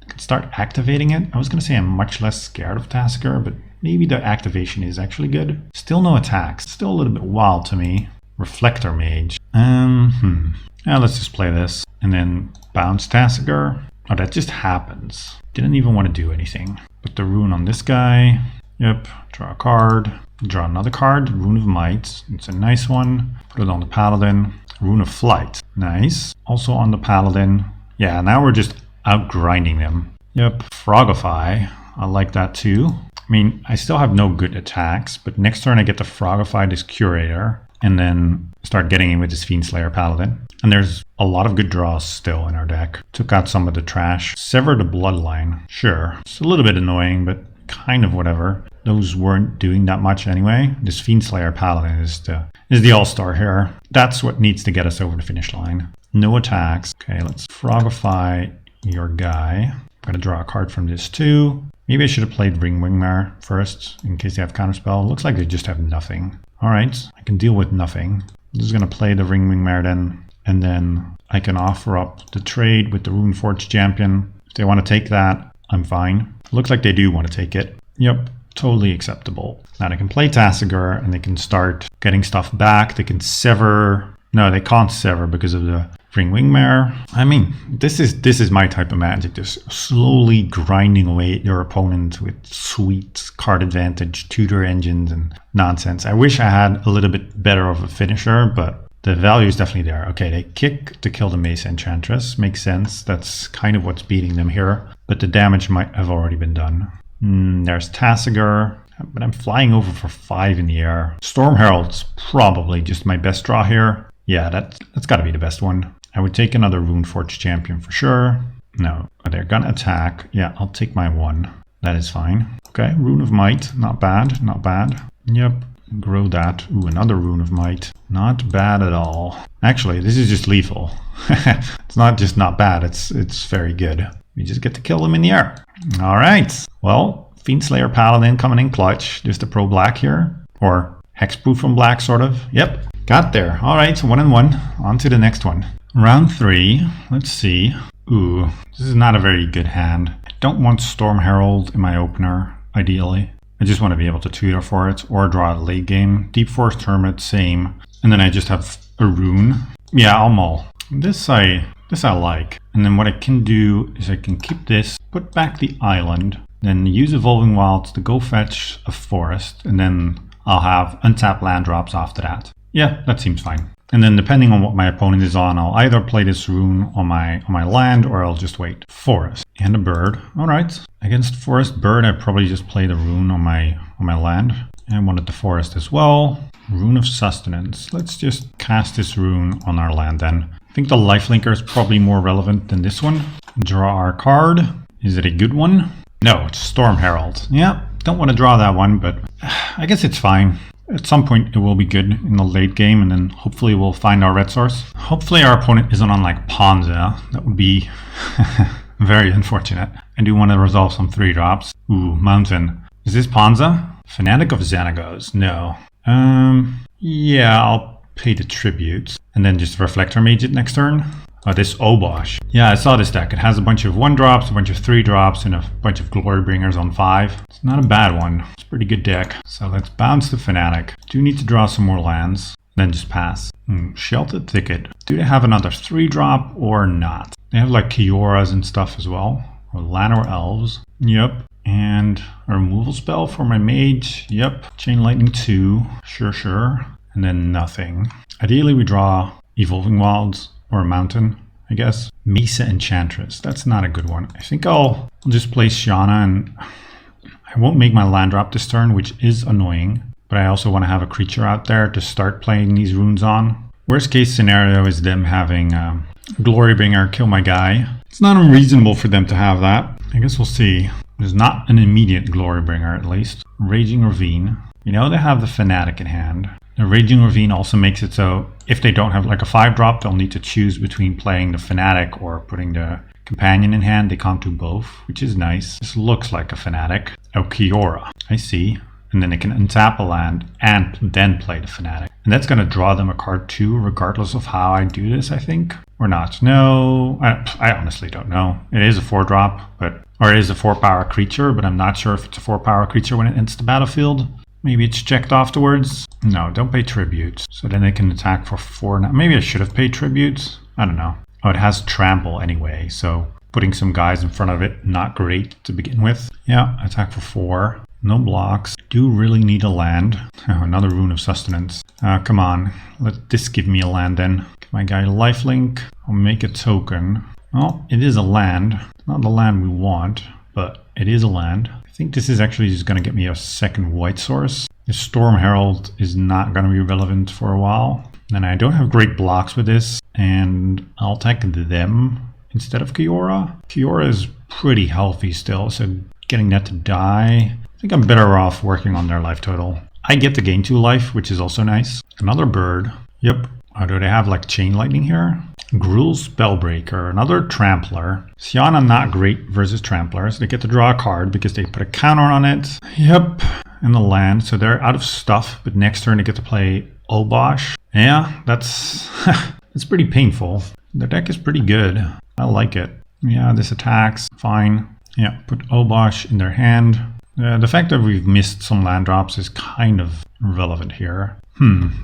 can start activating it. I was going to say I'm much less scared of Tasigur, but maybe the activation is actually good. Still no attacks. Still a little bit wild to me. Reflector Mage. Yeah, let's just play this. And then bounce Tasigur. Oh, that just happens. Didn't even want to do anything. Put the rune on this guy. Yep. Draw a card. Draw another card. Rune of Might. It's a nice one. Put it on the Paladin. Rune of Flight. Nice. Also on the Paladin. Yeah, now we're just out-grinding them. Yep. Frogify. I like that too. I mean, I still have no good attacks, but next turn I get to Frogify this Curator. And then start getting in with this Fiendslayer Paladin. And there's a lot of good draws still in our deck. Took out some of the trash. Sever the Bloodline. Sure. It's a little bit annoying, but kind of whatever. Those weren't doing that much anyway. This Fiendslayer Paladin is the all-star here. That's what needs to get us over the finish line. No attacks. Okay, let's Frogify your guy. I'm going to draw a card from this too. Maybe I should have played Ringwingmare first in case they have Counterspell. Looks like they just have nothing. Alright, I can deal with nothing. I'm just going to play the Ringwingmare then. And then I can offer up the trade with the Runeforge Champion. If they want to take that, I'm fine. Looks like they do want to take it. Yep, totally acceptable. Now they can play Tasigur and they can start getting stuff back. They can sever. No, they can't sever because of the Ringwingmare. I mean, this is my type of Magic. Just slowly grinding away at your opponent with sweet card advantage, tutor engines, and nonsense. I wish I had a little bit better of a finisher, but the value is definitely there. Okay, they kick to kill the Mesa Enchantress. Makes sense. That's kind of what's beating them here. But the damage might have already been done. There's Tasigur. But I'm flying over for 5 in the air. Storm Herald's probably just my best draw here. Yeah, that's got to be the best one. I would take another Runeforge Champion for sure. No, they're gonna attack. Yeah, I'll take my 1. That is fine. Okay, Rune of Might. Not bad, not bad. Yep, grow that. Ooh, another Rune of Might. Not bad at all. Actually, this is just lethal. It's not just not bad, it's very good. We just get to kill them in the air. All right. Well, Fiendslayer Paladin coming in clutch. Just a pro black here. Or hexproof from black, sort of. Yep, got there. All right, 1-1. On to the next one. Round 3. Let's see. Ooh, this is not a very good hand. I don't want Storm Herald in my opener, ideally. I just want to be able to tutor for it or draw a late game. Deep Forest Hermit, same. And then I just have a rune. Yeah, I'll mull. This I like. And then what I can do is I can keep this, put back the island, then use Evolving Wilds to go fetch a forest, and then I'll have untapped land drops after that. Yeah, that seems fine. And then depending on what my opponent is on, I'll either play this rune on my land or I'll just wait. Forest and a bird. All right. Against forest bird, I probably just play the rune on my land. I wanted the forest as well. Rune of Sustenance. Let's just cast this rune on our land then. I think the Lifelinker is probably more relevant than this one. Draw our card. Is it a good one? No, it's Storm Herald. Yeah, Don't want to draw that one, but I guess it's fine. At some point it will be good in the late game, and then hopefully we'll find our red source. Hopefully our opponent isn't on like Ponza. That would be very unfortunate. I do want to resolve some 3-drops. Ooh, Mountain. Is this Ponza? Fanatic of Xanagos. No. Yeah, I'll pay the tributes. And then just Reflector Mage it next turn. Oh, this Oboss. Yeah, I saw this deck. It has a bunch of 1-drops, a bunch of 3-drops, and a bunch of Glory Bringers on 5. It's not a bad one. It's a pretty good deck. So let's bounce the Fanatic. Do need to draw some more lands. Then just pass. Sheltered Thicket. Do they have another 3-drop or not? They have like Kioras and stuff as well. Or Llanowar Elves. Yep. And a removal spell for my mage. Yep. Chain Lightning 2. Sure. And then nothing. Ideally we draw Evolving Wilds. Or a Mountain, I guess. Mesa Enchantress. That's not a good one. I think I'll just play Shiana, and I won't make my land drop this turn, which is annoying. But I also want to have a creature out there to start playing these runes on. Worst case scenario is them having Glorybringer kill my guy. It's not unreasonable for them to have that. I guess we'll see. There's not an immediate Glorybringer at least. Raging Ravine. You know they have the Fanatic in hand. The Raging Ravine also makes it so if they don't have like a 5-drop, they'll need to choose between playing the Fanatic or putting the Companion in hand. They can't do both, which is nice. This looks like a Fanatic. Oh, Kiora. I see. And then they can untap a land and then play the Fanatic. And that's going to draw them a card too, regardless of how I do this, I think. Or not. No, I honestly don't know. It is a 4-drop, or it is a 4-power creature, but I'm not sure if it's a 4-power creature when it enters the battlefield. Maybe it's checked afterwards. No, don't pay tributes. So then they can attack for 4 now. Maybe I should have paid tributes. I don't know. Oh, it has trample anyway. So putting some guys in front of it, not great to begin with. Yeah, attack for 4. No blocks. Do really need a land. Oh, another Rune of Sustenance. Come on. Let this give me a land then. Give my guy lifelink. I'll make a token. Well, it is a land. Not the land we want, but it is a land. I think this is actually just going to get me a second white source. The Storm Herald is not going to be relevant for a while. And I don't have great blocks with this, and I'll attack them instead of Kiora. Kiora is pretty healthy still, so getting that to die, I think I'm better off working on their life total. I get to gain 2 life, which is also nice. Another bird. Yep. Oh, do they have like Chain Lightning here? Gruul Spellbreaker, another Trampler. Shiana not great versus Tramplers. They get to draw a card because they put a counter on it. Yep, and the land. So they're out of stuff, but next turn they get to play Oboss. Yeah, that's it's pretty painful. The deck is pretty good. I like it. Yeah, this attacks, fine. Yeah, put Oboss in their hand. The fact that we've missed some land drops is kind of relevant here.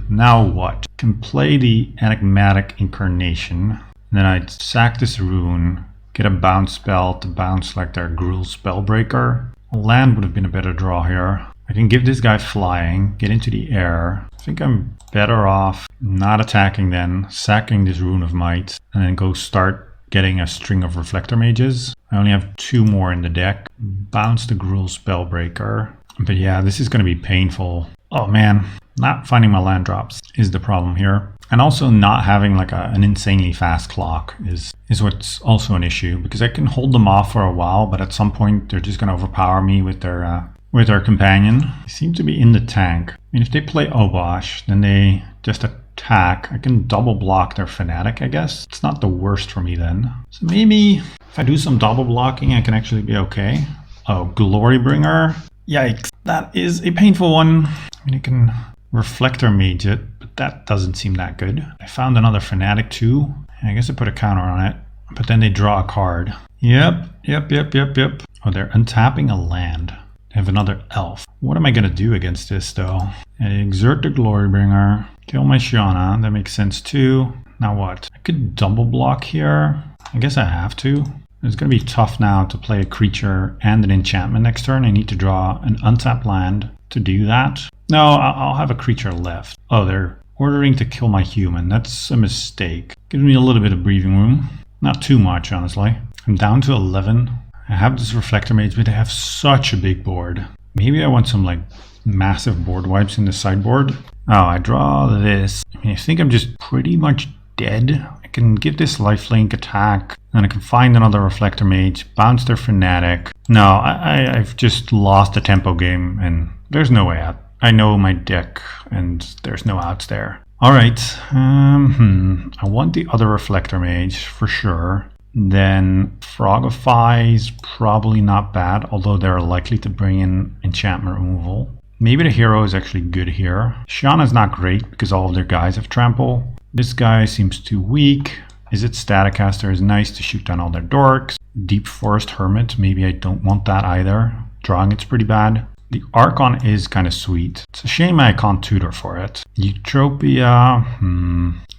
Now what? Can play the Enigmatic Incarnation. And then I'd sack this rune, get a bounce spell to bounce like their Gruul Spellbreaker. A land would have been a better draw here. I can give this guy flying, get into the air. I think I'm better off not attacking then, sacking this Rune of Might, and then go start getting a string of Reflector Mages. I only have 2 more in the deck. Bounce the Gruul Spellbreaker. But yeah, this is going to be painful. Oh man, not finding my land drops is the problem here. And also not having like an insanely fast clock is what's also an issue, because I can hold them off for a while, but at some point they're just going to overpower me with their companion. They seem to be in the tank. I mean, if they play Oboss, then they just attack. I can double block their Fanatic, I guess. It's not the worst for me then. So maybe if I do some double blocking, I can actually be okay. Oh, Glorybringer. Yikes. That is a painful one. I mean, I can Reflector Mage it, but that doesn't seem that good. I found another Fanatic too. I guess I put a counter on it, but then they draw a card. Yep. Oh, they're untapping a land. They have another elf. What am I going to do against this though? I exert the Glorybringer, kill my Shiana. That makes sense too. Now what? I could double block here. I guess I have to. It's going to be tough now to play a creature and an enchantment next turn. I need to draw an untapped land to do that. No, I'll have a creature left. Oh, they're ordering to kill my human. That's a mistake. Gives me a little bit of breathing room. Not too much, honestly. I'm down to 11. I have this Reflector Mage, but I have such a big board. Maybe I want some like massive board wipes in the sideboard. Oh, I draw this. I mean, I think I'm just pretty much dead. I can give this lifelink attack, and I can find another Reflector Mage, bounce their Fanatic. No, I've just lost the tempo game, and there's no way out. I know my deck, and there's no outs there. Alright, I want the other Reflector Mage for sure. Then Frogify is probably not bad, although they're likely to bring in enchantment removal. Maybe the hero is actually good here. Shana's not great because all of their guys have trample. This guy seems too weak. Is it Staticaster is nice to shoot down all their dorks. Deep Forest Hermit, maybe I don't want that either. Drawing it's pretty bad. The Archon is kind of sweet. It's a shame I can't tutor for it. Eutropia,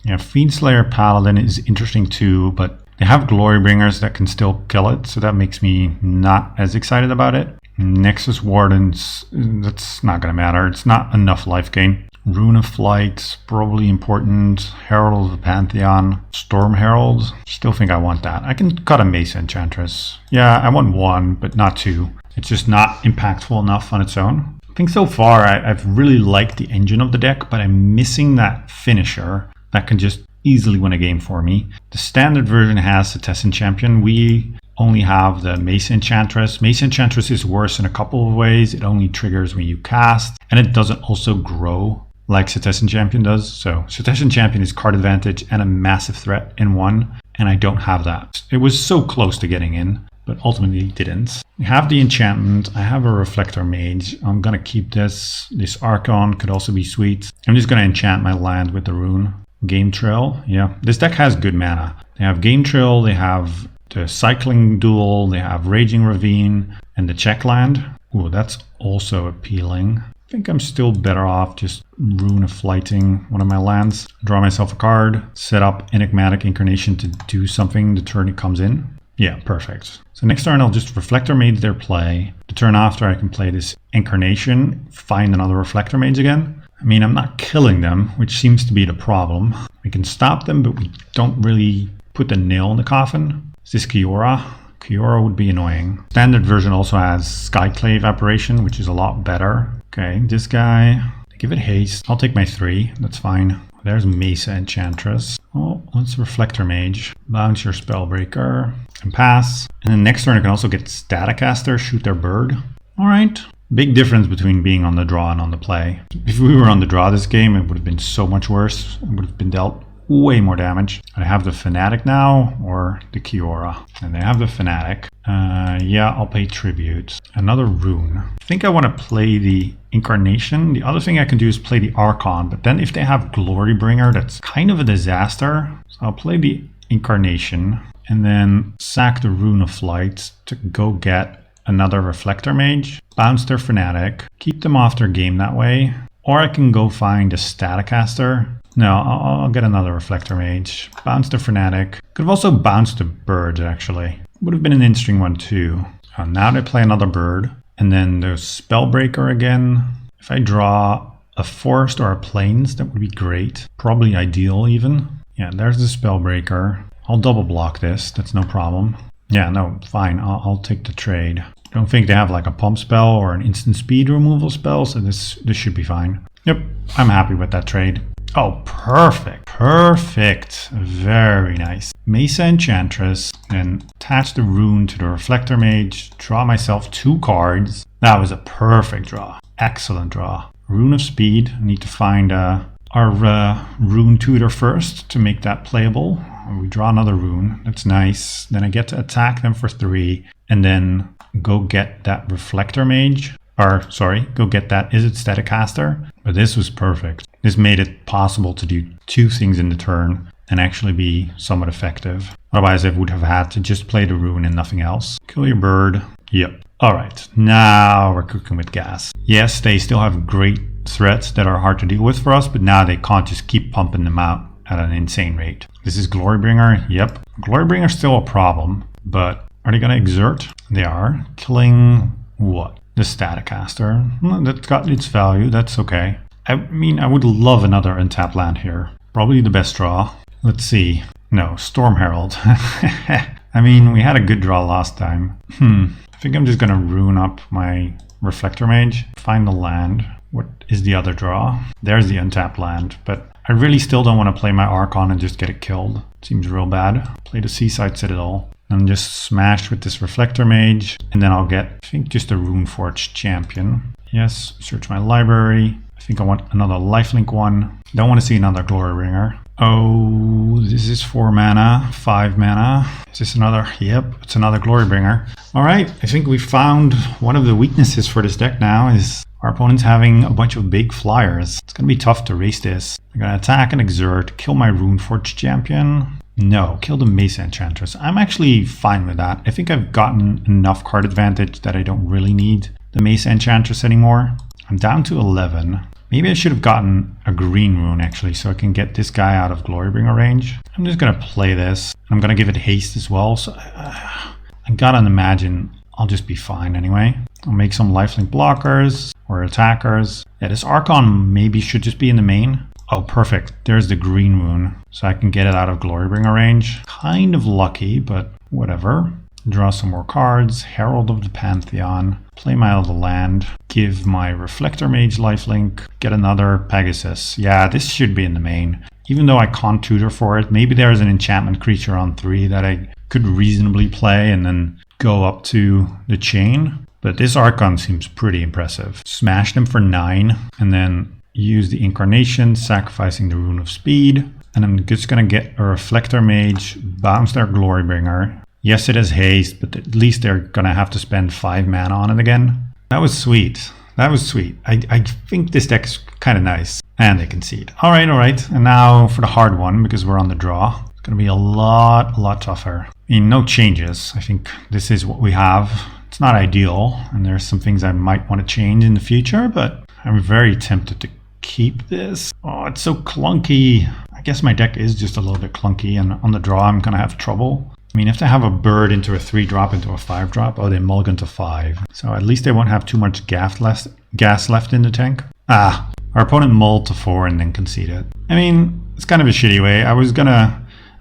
yeah, Fiendslayer Paladin is interesting too, but they have Glorybringers that can still kill it, so that makes me not as excited about it. Nexus Wardens, that's not going to matter. It's not enough life gain. Rune of Flight, probably important. Herald of the Pantheon. Storm Herald, still think I want that. I can cut a Mesa Enchantress. Yeah, I want one, but not two. It's just not impactful enough on its own. I think so far I've really liked the engine of the deck, but I'm missing that finisher that can just easily win a game for me. The standard version has Cetizen Champion. We only have the Mesa Enchantress. Mesa Enchantress is worse in a couple of ways. It only triggers when you cast, and it doesn't also grow like Cetizen Champion does. So Cetizen Champion is card advantage and a massive threat in one, and I don't have that. It was so close to getting in, but ultimately didn't. We have the enchantment. I have a Reflector Mage. I'm gonna keep this. This Archon could also be sweet. I'm just gonna enchant my land with the rune. Game Trail, yeah. This deck has good mana. They have Game Trail, they have the Cycling Duel, they have Raging Ravine, and the check land. Ooh, that's also appealing. I think I'm still better off just Rune of Flighting one of my lands. Draw myself a card, set up Enigmatic Incarnation to do something the turn it comes in. Yeah, perfect. So next turn I'll just Reflector Mage their play. The turn after I can play this Incarnation, find another Reflector Mage again. I mean, I'm not killing them, which seems to be the problem. We can stop them, but we don't really put the nail in the coffin. Is this Kiora? Kiora would be annoying. Standard version also has Skyclave Apparition, which is a lot better. Okay, this guy, give it haste. I'll take my 3, that's fine. There's Mesa Enchantress. Oh, let's Reflector Mage. Bounce your Spellbreaker and pass. And then next turn I can also get Staticaster, shoot their bird. All right. Big difference between being on the draw and on the play. If we were on the draw this game, it would have been so much worse. It would have been dealt way more damage. I have the Fanatic now, or the Kiora. And they have the Fanatic. Yeah, I'll pay tribute. Another rune. I think I want to play the Incarnation. The other thing I can do is play the Archon, but then if they have Glorybringer, that's kind of a disaster. So I'll play the Incarnation, and then sack the Rune of Flight to go get another Reflector Mage, bounce their Fanatic, keep them off their game that way, or I can go find a Staticaster. No, I'll get another Reflector Mage, bounce the Fanatic. Could have also bounced the birds, actually. Would have been an interesting one too. Now they play another bird, and then there's Spellbreaker again. If I draw a forest or a plains, that would be great. Probably ideal even. Yeah, there's the Spellbreaker. I'll double block this, that's no problem. Yeah, no, fine, I'll take the trade. I don't think they have like a pump spell or an instant speed removal spell, so this should be fine. Yep, I'm happy with that trade. Oh, perfect. Perfect. Very nice. Mesa Enchantress, and attach the rune to the Reflector Mage, draw myself 2 cards. That was a perfect draw. Excellent draw. Rune of Speed. I need to find our rune tutor first to make that playable. We draw another rune. That's nice. Then I get to attack them for 3, and then go get that Reflector Mage. Or, sorry, go get that Is It Staticaster? But this was perfect. This made it possible to do 2 things in the turn and actually be somewhat effective. Otherwise, I would have had to just play the rune and nothing else. Kill your bird. Yep. Alright, now we're cooking with gas. Yes, they still have great threats that are hard to deal with for us, but now they can't just keep pumping them out at an insane rate. This is Glorybringer. Yep. Glorybringer's still a problem, but are they going to exert? They are. Killing what? The Staticaster. Well, that's got its value. That's okay. I mean, I would love another untapped land here. Probably the best draw. Let's see. No, Storm Herald. I mean, we had a good draw last time. I think I'm just going to rune up my Reflector Mage. Find the land. What is the other draw? There's the untapped land, but I really still don't want to play my Archon and just get it killed. Seems real bad. Play the Seaside Citadel. I'm just smashed with this Reflector Mage, and then I'll get, I think, just a Runeforged Champion. Yes, search my library. I think I want another lifelink one. Don't want to see another Glory Ringer. Oh, this is 4 mana, 5 mana. Is this another? Yep, it's another Glory Bringer. All right, I think we found one of the weaknesses for this deck now is our opponent's having a bunch of big flyers. It's going to be tough to race this. I'm going to attack and exert, kill my Runeforged Champion. No, kill the Mesa Enchantress. I'm actually fine with that. I think I've gotten enough card advantage that I don't really need the Mesa Enchantress anymore. I'm down to 11. Maybe I should have gotten a green rune actually, so I can get this guy out of Glorybringer range. I'm just going to play this. I'm going to give it haste as well, so I gotta imagine I'll just be fine anyway. I'll make some lifelink blockers or attackers. Yeah, this Archon maybe should just be in the main. Oh, perfect. There's the green rune, so I can get it out of Glorybringer range. Kind of lucky, but whatever. Draw some more cards. Herald of the Pantheon. Play my other land. Give my Reflector Mage lifelink. Get another Pegasus. Yeah, this should be in the main. Even though I can't tutor for it, maybe there's an enchantment creature on 3 that I could reasonably play and then go up to the chain. But this Archon seems pretty impressive. Smash them for 9 and then use the Incarnation, sacrificing the Rune of Speed. And I'm just going to get a Reflector Mage, bounce their Glorybringer. Yes, it has haste, but at least they're going to have to spend 5 mana on it again. That was sweet. That was sweet. I think this deck is kind of nice. And they concede. All right. And now for the hard one, because we're on the draw. It's going to be a lot tougher. I mean, no changes. I think this is what we have. It's not ideal, and there's some things I might want to change in the future, but I'm very tempted to keep this. Oh, it's so clunky. I guess my deck is just a little bit clunky, and on the draw I'm going to have trouble. I mean, if they have a bird into a 3-drop into a 5-drop, oh, they mulligan to 5. So at least they won't have too much gas left in the tank. Ah, our opponent mulled to 4 and then conceded. I mean, it's kind of a shitty way. I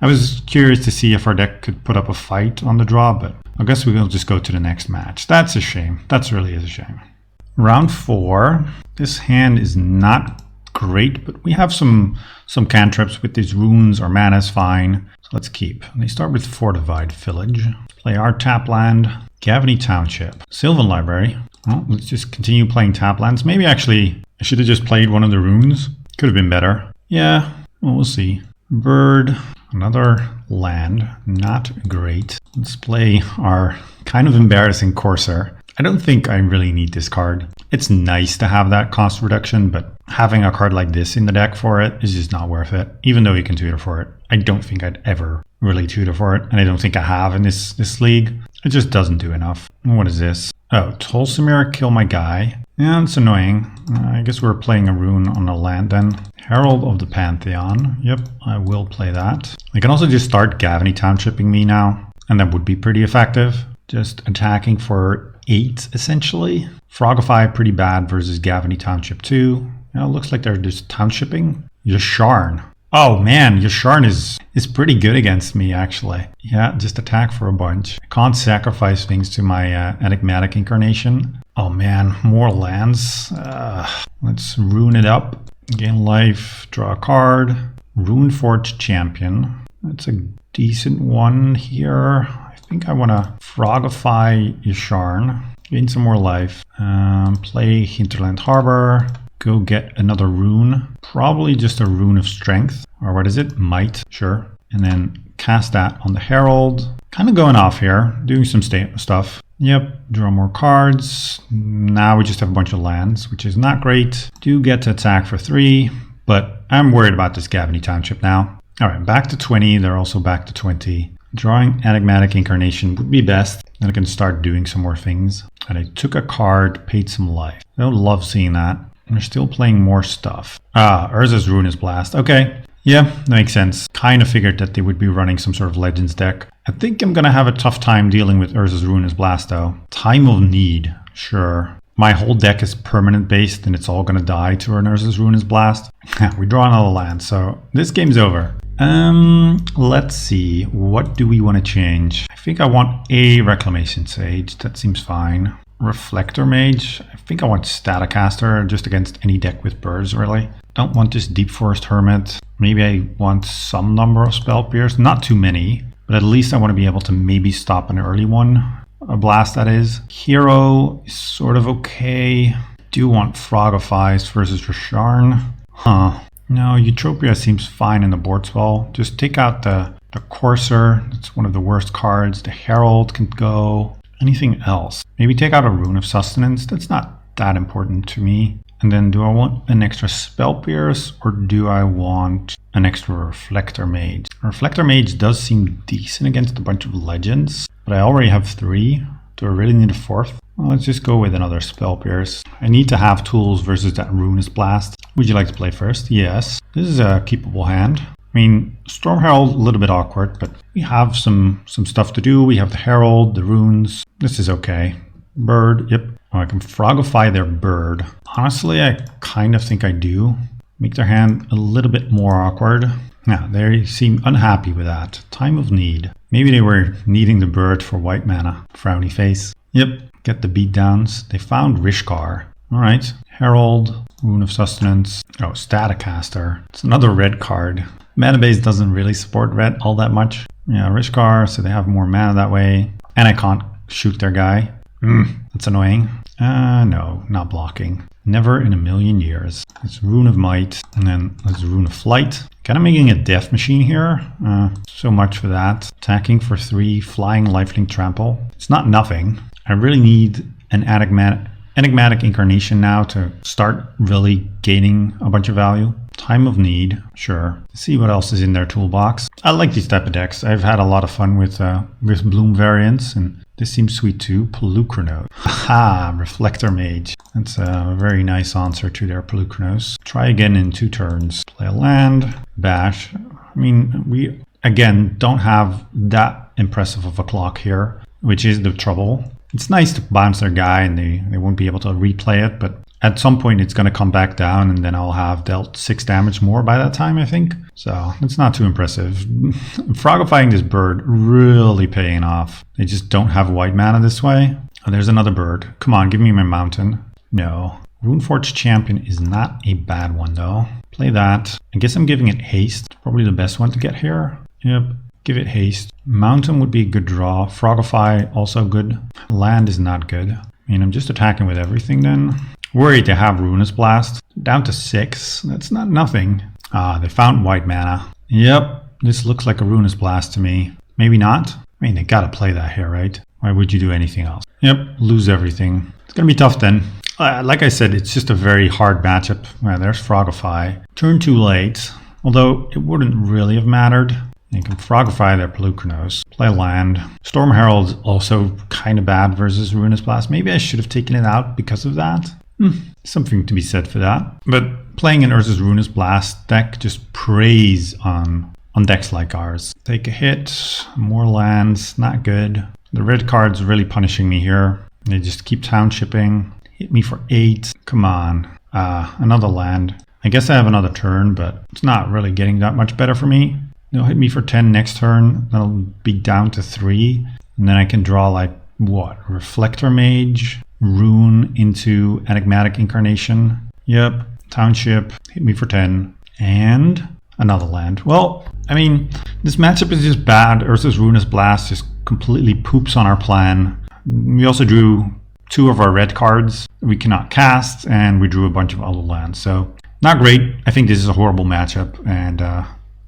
was curious to see if our deck could put up a fight on the draw, but I guess we will just go to the next match. That's a shame. That's really is a shame. Round 4. This hand is not great, but we have some cantrips with these runes. Our mana is fine, so let's keep. They start with Fortified Village. Play our tap land. Gavany Township. Sylvan Library. Well, let's just continue playing tap lands. Maybe actually I should have just played one of the runes. Could have been better. Yeah, well, we'll see. Bird. Another land. Not great. Let's play our kind of embarrassing Courser. I don't think I really need this card. It's nice to have that cost reduction, but having a card like this in the deck for it is just not worth it, even though you can tutor for it. I don't think I'd ever really tutor for it, and I don't think I have in this league. It just doesn't do enough. What is this? Oh, Tolsimir, kill my guy. Yeah, it's annoying. I guess we're playing a rune on a land then. Herald of the Pantheon. Yep, I will play that. I can also just start Gavany Townshipping me now, and that would be pretty effective. Just attacking for 8, essentially. Frogify, pretty bad versus Gavany Township 2. It looks like they're just townshipping. Yasharn. Oh man, Yasharn is pretty good against me, actually. Yeah, just attack for a bunch. I can't sacrifice things to my Enigmatic Incarnation. Oh man, more lands. Let's rune it up. Gain life, draw a card. Runeforged Champion. That's a decent one here. I think I want to Frogify Yasharn. Gain some more life. Play Hinterland Harbor. Go get another rune. Probably just a Rune of Strength. Or what is it? Might. Sure. And then cast that on the Herald. Kind of going off here. Doing some stuff. Yep. Draw more cards. Now we just have a bunch of lands, which is not great. Do get to attack for 3. But I'm worried about this Gavany Township now. Alright, back to 20. They're also back to 20. Drawing Enigmatic Incarnation would be best. Then I can start doing some more things. And I took a card, paid some life. I don't love seeing that. And they're still playing more stuff. Ah, Urza's Ruinous Blast. Okay. Yeah, that makes sense. Kind of figured that they would be running some sort of Legends deck. I think I'm going to have a tough time dealing with Urza's Ruinous Blast, though. Time of Need. Sure. My whole deck is permanent based, and it's all going to die to an Urza's Ruinous Blast. We draw another land, so this game's over. Let's see. What do we want to change? I think I want a Reclamation Sage. That seems fine. Reflector Mage. I think I want Staticaster just against any deck with birds, really. Don't want this Deep Forest Hermit. Maybe I want some number of Spell Pierce, not too many, but at least I want to be able to maybe stop an early one. A blast, that is. Hero is sort of okay. Do want Frogify versus Rasharn. Huh. No, Eutropia seems fine in the board spell. Just take out the Courser. That's one of the worst cards. The Herald can go. Anything else? Maybe take out a Rune of Sustenance. That's not that important to me. And then do I want an extra Spell Pierce or do I want an extra Reflector Mage? Reflector Mage does seem decent against a bunch of legends, but I already have 3. Do I really need a 4th? Well, let's just go with another Spell Pierce. I need to have tools versus that Ruinous Blast. Would you like to play first? Yes. This is a keepable hand. I mean, Storm Herald, a little bit awkward, but we have some stuff to do. We have the Herald, the runes. This is okay. Bird, yep. Oh, I can Frogify their bird. Honestly, I kind of think I do. Make their hand a little bit more awkward. Now, they seem unhappy with that. Time of need. Maybe they were needing the bird for white mana. Frowny face. Yep, get the beatdowns. They found Rishkar. Alright, Herald, Rune of Sustenance. Oh, Staticaster. It's another red card. Mana base doesn't really support red all that much. Yeah, Rishkar, so they have more mana that way. And I can't shoot their guy. That's annoying. No, not blocking. Never in a million years. It's Rune of Might, and then let's Rune of Flight. Kind of making a death machine here. So much for that. Attacking for 3, flying lifelink trample. It's not nothing. I really need an enigmatic incarnation now to start really gaining a bunch of value. Time of need, sure. Let's see what else is in their toolbox. I like these type of decks. I've had a lot of fun with Bloom variants, and this seems sweet too. Pelucranos. Haha, Reflector Mage. That's a very nice answer to their Pelucranos. Try again in 2 turns. Play a land, bash. I mean, we again don't have that impressive of a clock here, which is the trouble. It's nice to bounce their guy and they won't be able to replay it, but at some point it's going to come back down and then I'll have dealt 6 damage more by that time, I think. So it's not too impressive. Frogifying this bird really paying off. They just don't have white mana this way. Oh, there's another bird. Come on, give me my mountain. No. Runeforged Champion is not a bad one though. Play that. I guess I'm giving it haste. Probably the best one to get here. Yep. Give it haste. Mountain would be a good draw. Frogify, also good. Land is not good. I mean, I'm just attacking with everything then. Worried to have Ruinous Blast. Down to 6. That's not nothing. Ah, they found white mana. Yep, this looks like a Ruinous Blast to me. Maybe not. I mean, they gotta play that here, right? Why would you do anything else? Yep, lose everything. It's gonna be tough then. Like I said, it's just a very hard matchup. Well, there's Frogify. Turn too late. Although, it wouldn't really have mattered. You can Frogify their Pelucranos. Play land. Storm Herald's also kind of bad versus Ruinous Blast. Maybe I should have taken it out because of that. Something to be said for that. But playing an Urza's Ruinous Blast deck just preys on decks like ours. Take a hit. More lands. Not good. The red card's really punishing me here. They just keep townshipping. Hit me for 8. Come on. Another land. I guess I have another turn, but it's not really getting that much better for me. They'll hit me for 10 next turn. That'll be down to 3. And then I can draw like, what? Reflector Mage, Rune into Enigmatic Incarnation. Yep. Township. Hit me for 10. And another land. Well, I mean, this matchup is just bad. Urza's Ruinous Blast just completely poops on our plan. We also drew 2 of our red cards we cannot cast, and we drew a bunch of other lands. So, not great. I think this is a horrible matchup, and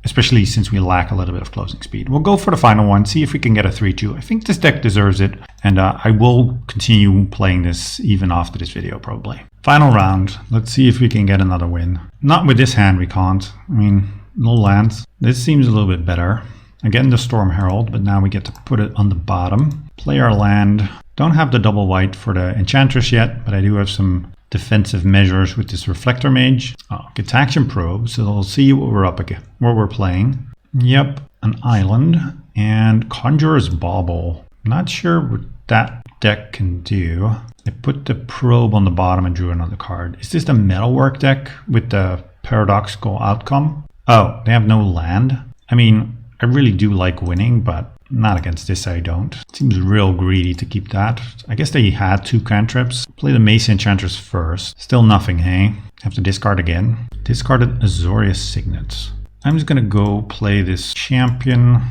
especially since we lack a little bit of closing speed. We'll go for the final one, see if we can get a 3-2. I think this deck deserves it, and I will continue playing this even after this video, probably. Final round. Let's see if we can get another win. Not with this hand, we can't. I mean, no lands. This seems a little bit better. Again, the Storm Herald, but now we get to put it on the bottom. Play our land. Don't have the double white for the Enchantress yet, but I do have some defensive measures with this Reflector Mage. Oh, Gitaxian Probe, so we'll see what we're up against, what we're playing. Yep, an island and Conjurer's Bauble. Not sure what that deck can do. I put the probe on the bottom and drew another card. Is this the Metalwork deck with the Paradoxical outcome? Oh, they have no land. I mean, I really do like winning, but Not against this, I don't. Seems real greedy to keep that. I guess they had 2 cantrips. Play the Mesa Enchantress first. Still nothing, hey? Have to discard again. Discarded Azorius Signet. I'm just gonna go play this champion.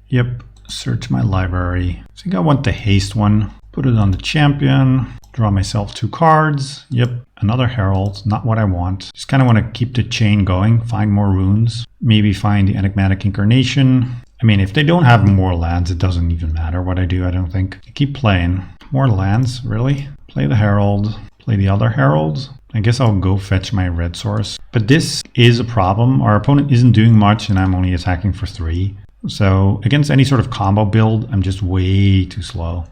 Yep, search my library. I think I want the haste one. Put it on the champion. Draw myself 2 cards. Yep, another herald. Not what I want. Just kind of want to keep the chain going. Find more runes. Maybe find the Enigmatic Incarnation. I mean, if they don't have more lands, it doesn't even matter what I do, I don't think. I keep playing. More lands, really? Play the herald. Play the other herald. I guess I'll go fetch my red source. But this is a problem. Our opponent isn't doing much and I'm only attacking for 3. So against any sort of combo build, I'm just way too slow.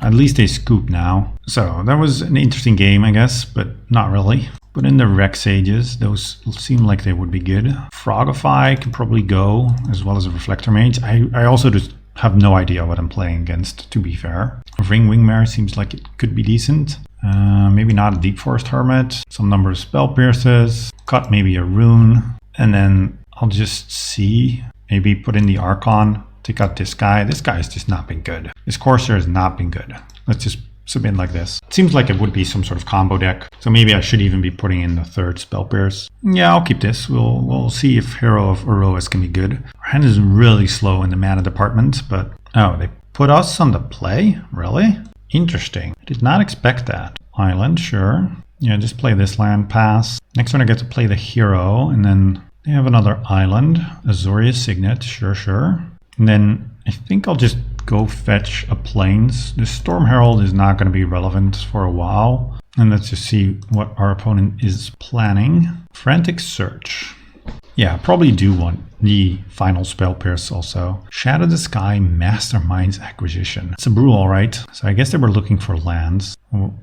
At least they scoop now. So that was an interesting game, I guess, but not really. Put in the Rex Sages. Those seem like they would be good. Frogify can probably go, as well as a Reflector Mage. I also just have no idea what I'm playing against, to be fair. Ring Wingmare seems like it could be decent. Maybe not a Deep Forest Hermit. Some number of Spell Pierces. Cut maybe a rune. And then I'll just see. Maybe put in the Archon. Take out this guy. This guy's just not been good. This Corsair has not been good. Let's just submit like this. It seems like it would be some sort of combo deck. So maybe I should even be putting in the 3rd Spell Pierce. Yeah, I'll keep this. We'll see if Hero of Erois can be good. Our hand is really slow in the mana department, but oh, they put us on the play? Really? Interesting. I did not expect that. Island, sure. Yeah, just play this land, pass. Next one I get to play the hero, and then they have another island. Azorius Signet, sure. And then I think I'll just go fetch a plains. The Storm Herald is not going to be relevant for a while. And let's just see what our opponent is planning. Frantic Search. Yeah, I probably do want the final Spell Pierce also. Shadow the Sky, Mastermind's Acquisition. It's a brew, all right. So I guess they were looking for lands.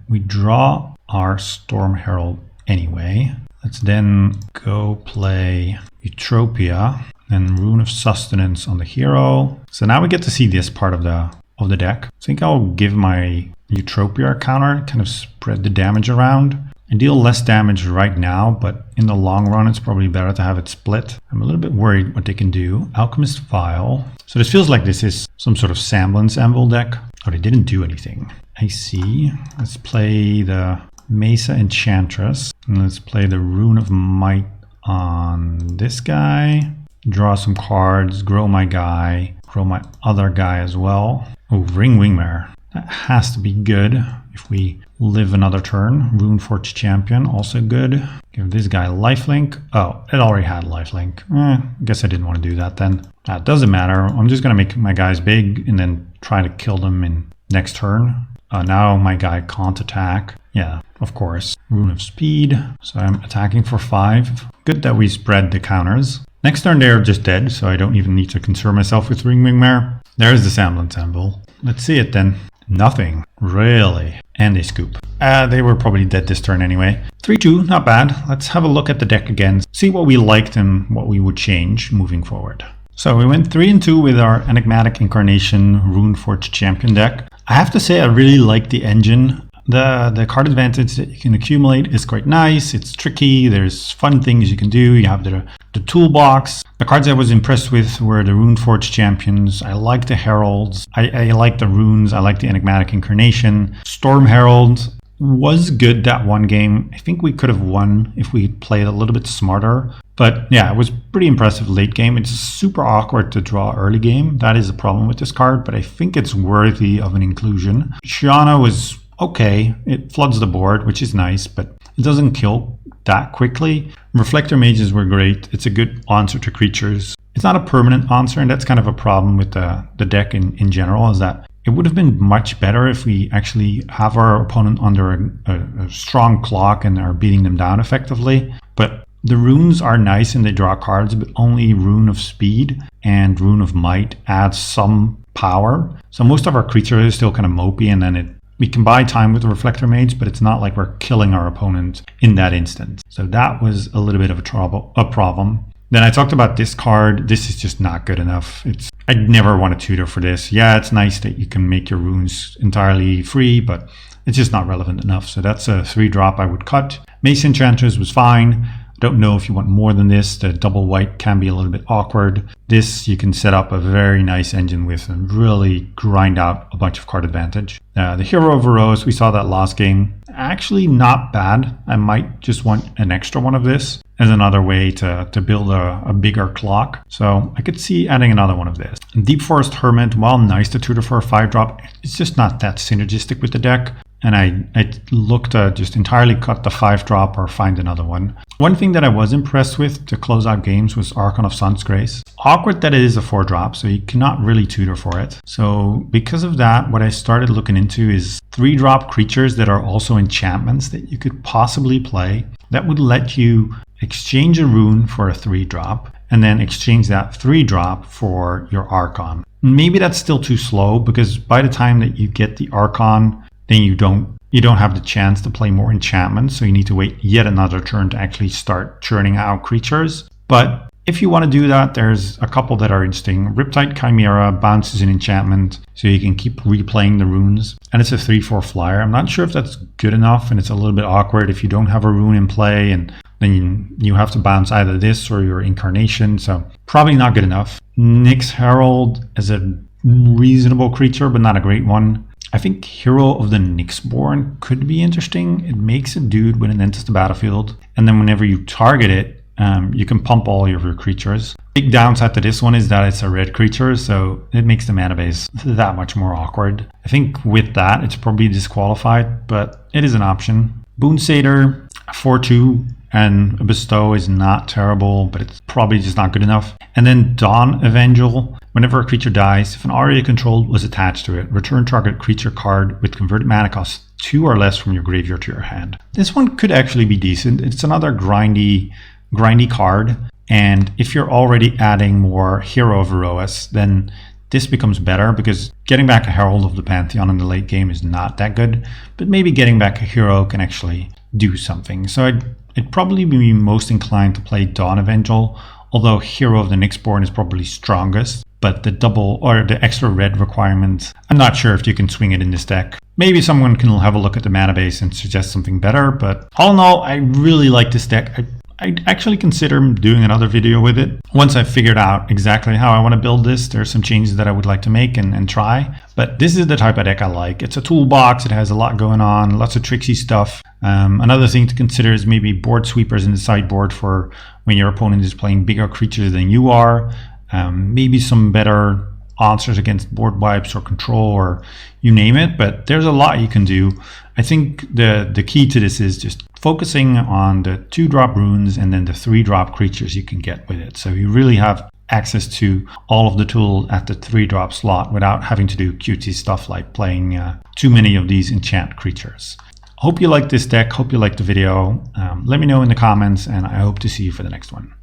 We draw our Storm Herald anyway. Let's then go play Utopia. And Rune of Sustenance on the hero. So now we get to see this part of the deck. I think I'll give my Utopia counter, kind of spread the damage around. I deal less damage right now, but in the long run, it's probably better to have it split. I'm a little bit worried what they can do. Alchemist Vial. So this feels like this is some sort of Semblance Anvil deck. Oh, they didn't do anything. I see. Let's play the Mesa Enchantress. And let's play the Rune of Might on this guy. Draw some cards, grow my guy, grow my other guy as well. Oh, Ring Wingmare. That has to be good if we live another turn. Runeforge Champion, also good. Give this guy lifelink. Oh, it already had lifelink. I guess I didn't want to do that then. That doesn't matter. I'm just going to make my guys big and then try to kill them in next turn. Now my guy can't attack. Yeah, of course. Rune of Speed. So I'm attacking for 5. Good that we spread the counters. Next turn they're just dead, so I don't even need to concern myself with Ring Wingmare. There's the Semblance Anvil. Let's see it then. Nothing. Really. And they scoop. They were probably dead this turn anyway. 3-2, not bad. Let's have a look at the deck again. See what we liked and what we would change moving forward. So we went 3-2 with our Enigmatic Incarnation Runeforge Champion deck. I have to say I really like the engine. The card advantage that you can accumulate is quite nice. It's tricky. There's fun things you can do. You have the toolbox. The cards I was impressed with were the Runeforge Champions. I like the Heralds. I like the runes. I like the Enigmatic Incarnation. Storm Herald was good that one game. I think we could have won if we played a little bit smarter. But yeah, it was pretty impressive late game. It's super awkward to draw early game. That is a problem with this card, but I think it's worthy of an inclusion. Shiana was okay. It floods the board, which is nice, but it doesn't kill that quickly. Reflector Mages were great. It's a good answer to creatures. It's not a permanent answer, and that's kind of a problem with the deck in general, is that it would have been much better if we actually have our opponent under a strong clock and are beating them down effectively. But the runes are nice and they draw cards, but only Rune of Speed and Rune of Might adds some power. So most of our creatures is still kind of mopey, and then we can buy time with the Reflector Mage, but it's not like we're killing our opponent in that instant. So that was a little bit of a problem. Then I talked about this card. This is just not good enough. I'd never want to tutor for this. Yeah, it's nice that you can make your runes entirely free, but it's just not relevant enough. So that's a 3-drop I would cut. Mesa Enchantress was fine. I don't know if you want more than this. The double white can be a little bit awkward. This, you can set up a very nice engine with and really grind out a bunch of card advantage. The hero of Rose, we saw that last game. Actually not bad. I might just want an extra one of this as another way to build a bigger clock. So I could see adding another one of this. Deep Forest Hermit, while nice to tutor for a 5-drop, it's just not that synergistic with the deck. And I looked to just entirely cut the 5-drop or find another one. One thing that I was impressed with to close out games was Archon of Sun's Grace. Awkward that it is a 4-drop, so you cannot really tutor for it. So because of that, what I started looking into is 3-drop creatures that are also enchantments that you could possibly play that would let you exchange a rune for a 3-drop and then exchange that 3-drop for your Archon. Maybe that's still too slow, because by the time that you get the Archon, then you don't have the chance to play more enchantments, so you need to wait yet another turn to actually start churning out creatures. But if you want to do that, there's a couple that are interesting. Riptide Chimera bounces an enchantment, so you can keep replaying the runes. And it's a 3/4 flyer. I'm not sure if that's good enough, and it's a little bit awkward if you don't have a rune in play, and then you have to bounce either this or your Incarnation, so probably not good enough. Nyx Herald is a reasonable creature, but not a great one. I think Hero of the Nyxborn could be interesting. It makes a dude when it enters the battlefield, and then whenever you target it, you can pump all of your creatures. Big downside to this one is that it's a red creature, so it makes the mana base that much more awkward. I think with that, it's probably disqualified, but it is an option. Boon Satyr, 4/2, and a Bestow is not terrible, but it's probably just not good enough. And then Dawn Evangel. Whenever a creature dies, if an aria controlled was attached to it, return target creature card with converted mana cost 2 or less from your graveyard to your hand. This one could actually be decent. It's another grindy card, and if you're already adding more Hero of Erois, then this becomes better, because getting back a Herald of the Pantheon in the late game is not that good, but maybe getting back a hero can actually do something. So I'd probably be most inclined to play Dawn Evangel, although Hero of the Nyxborn is probably strongest. But the double or the extra red requirement, I'm not sure if you can swing it in this deck. Maybe someone can have a look at the mana base and suggest something better, but all in all, I really like this deck. I'd actually consider doing another video with it. Once I've figured out exactly how I want to build this, there's some changes that I would like to make and try. But this is the type of deck I like. It's a toolbox, it has a lot going on, lots of tricksy stuff. Another thing to consider is maybe board sweepers in the sideboard for when your opponent is playing bigger creatures than you are. Maybe some better answers against board wipes or control or you name it, but there's a lot you can do. I think the key to this is just focusing on the 2-drop runes and then the 3-drop creatures you can get with it. So you really have access to all of the tools at the 3-drop slot without having to do cutesy stuff like playing too many of these enchant creatures. Hope you like this deck, hope you liked the video. Let me know in the comments, and I hope to see you for the next one.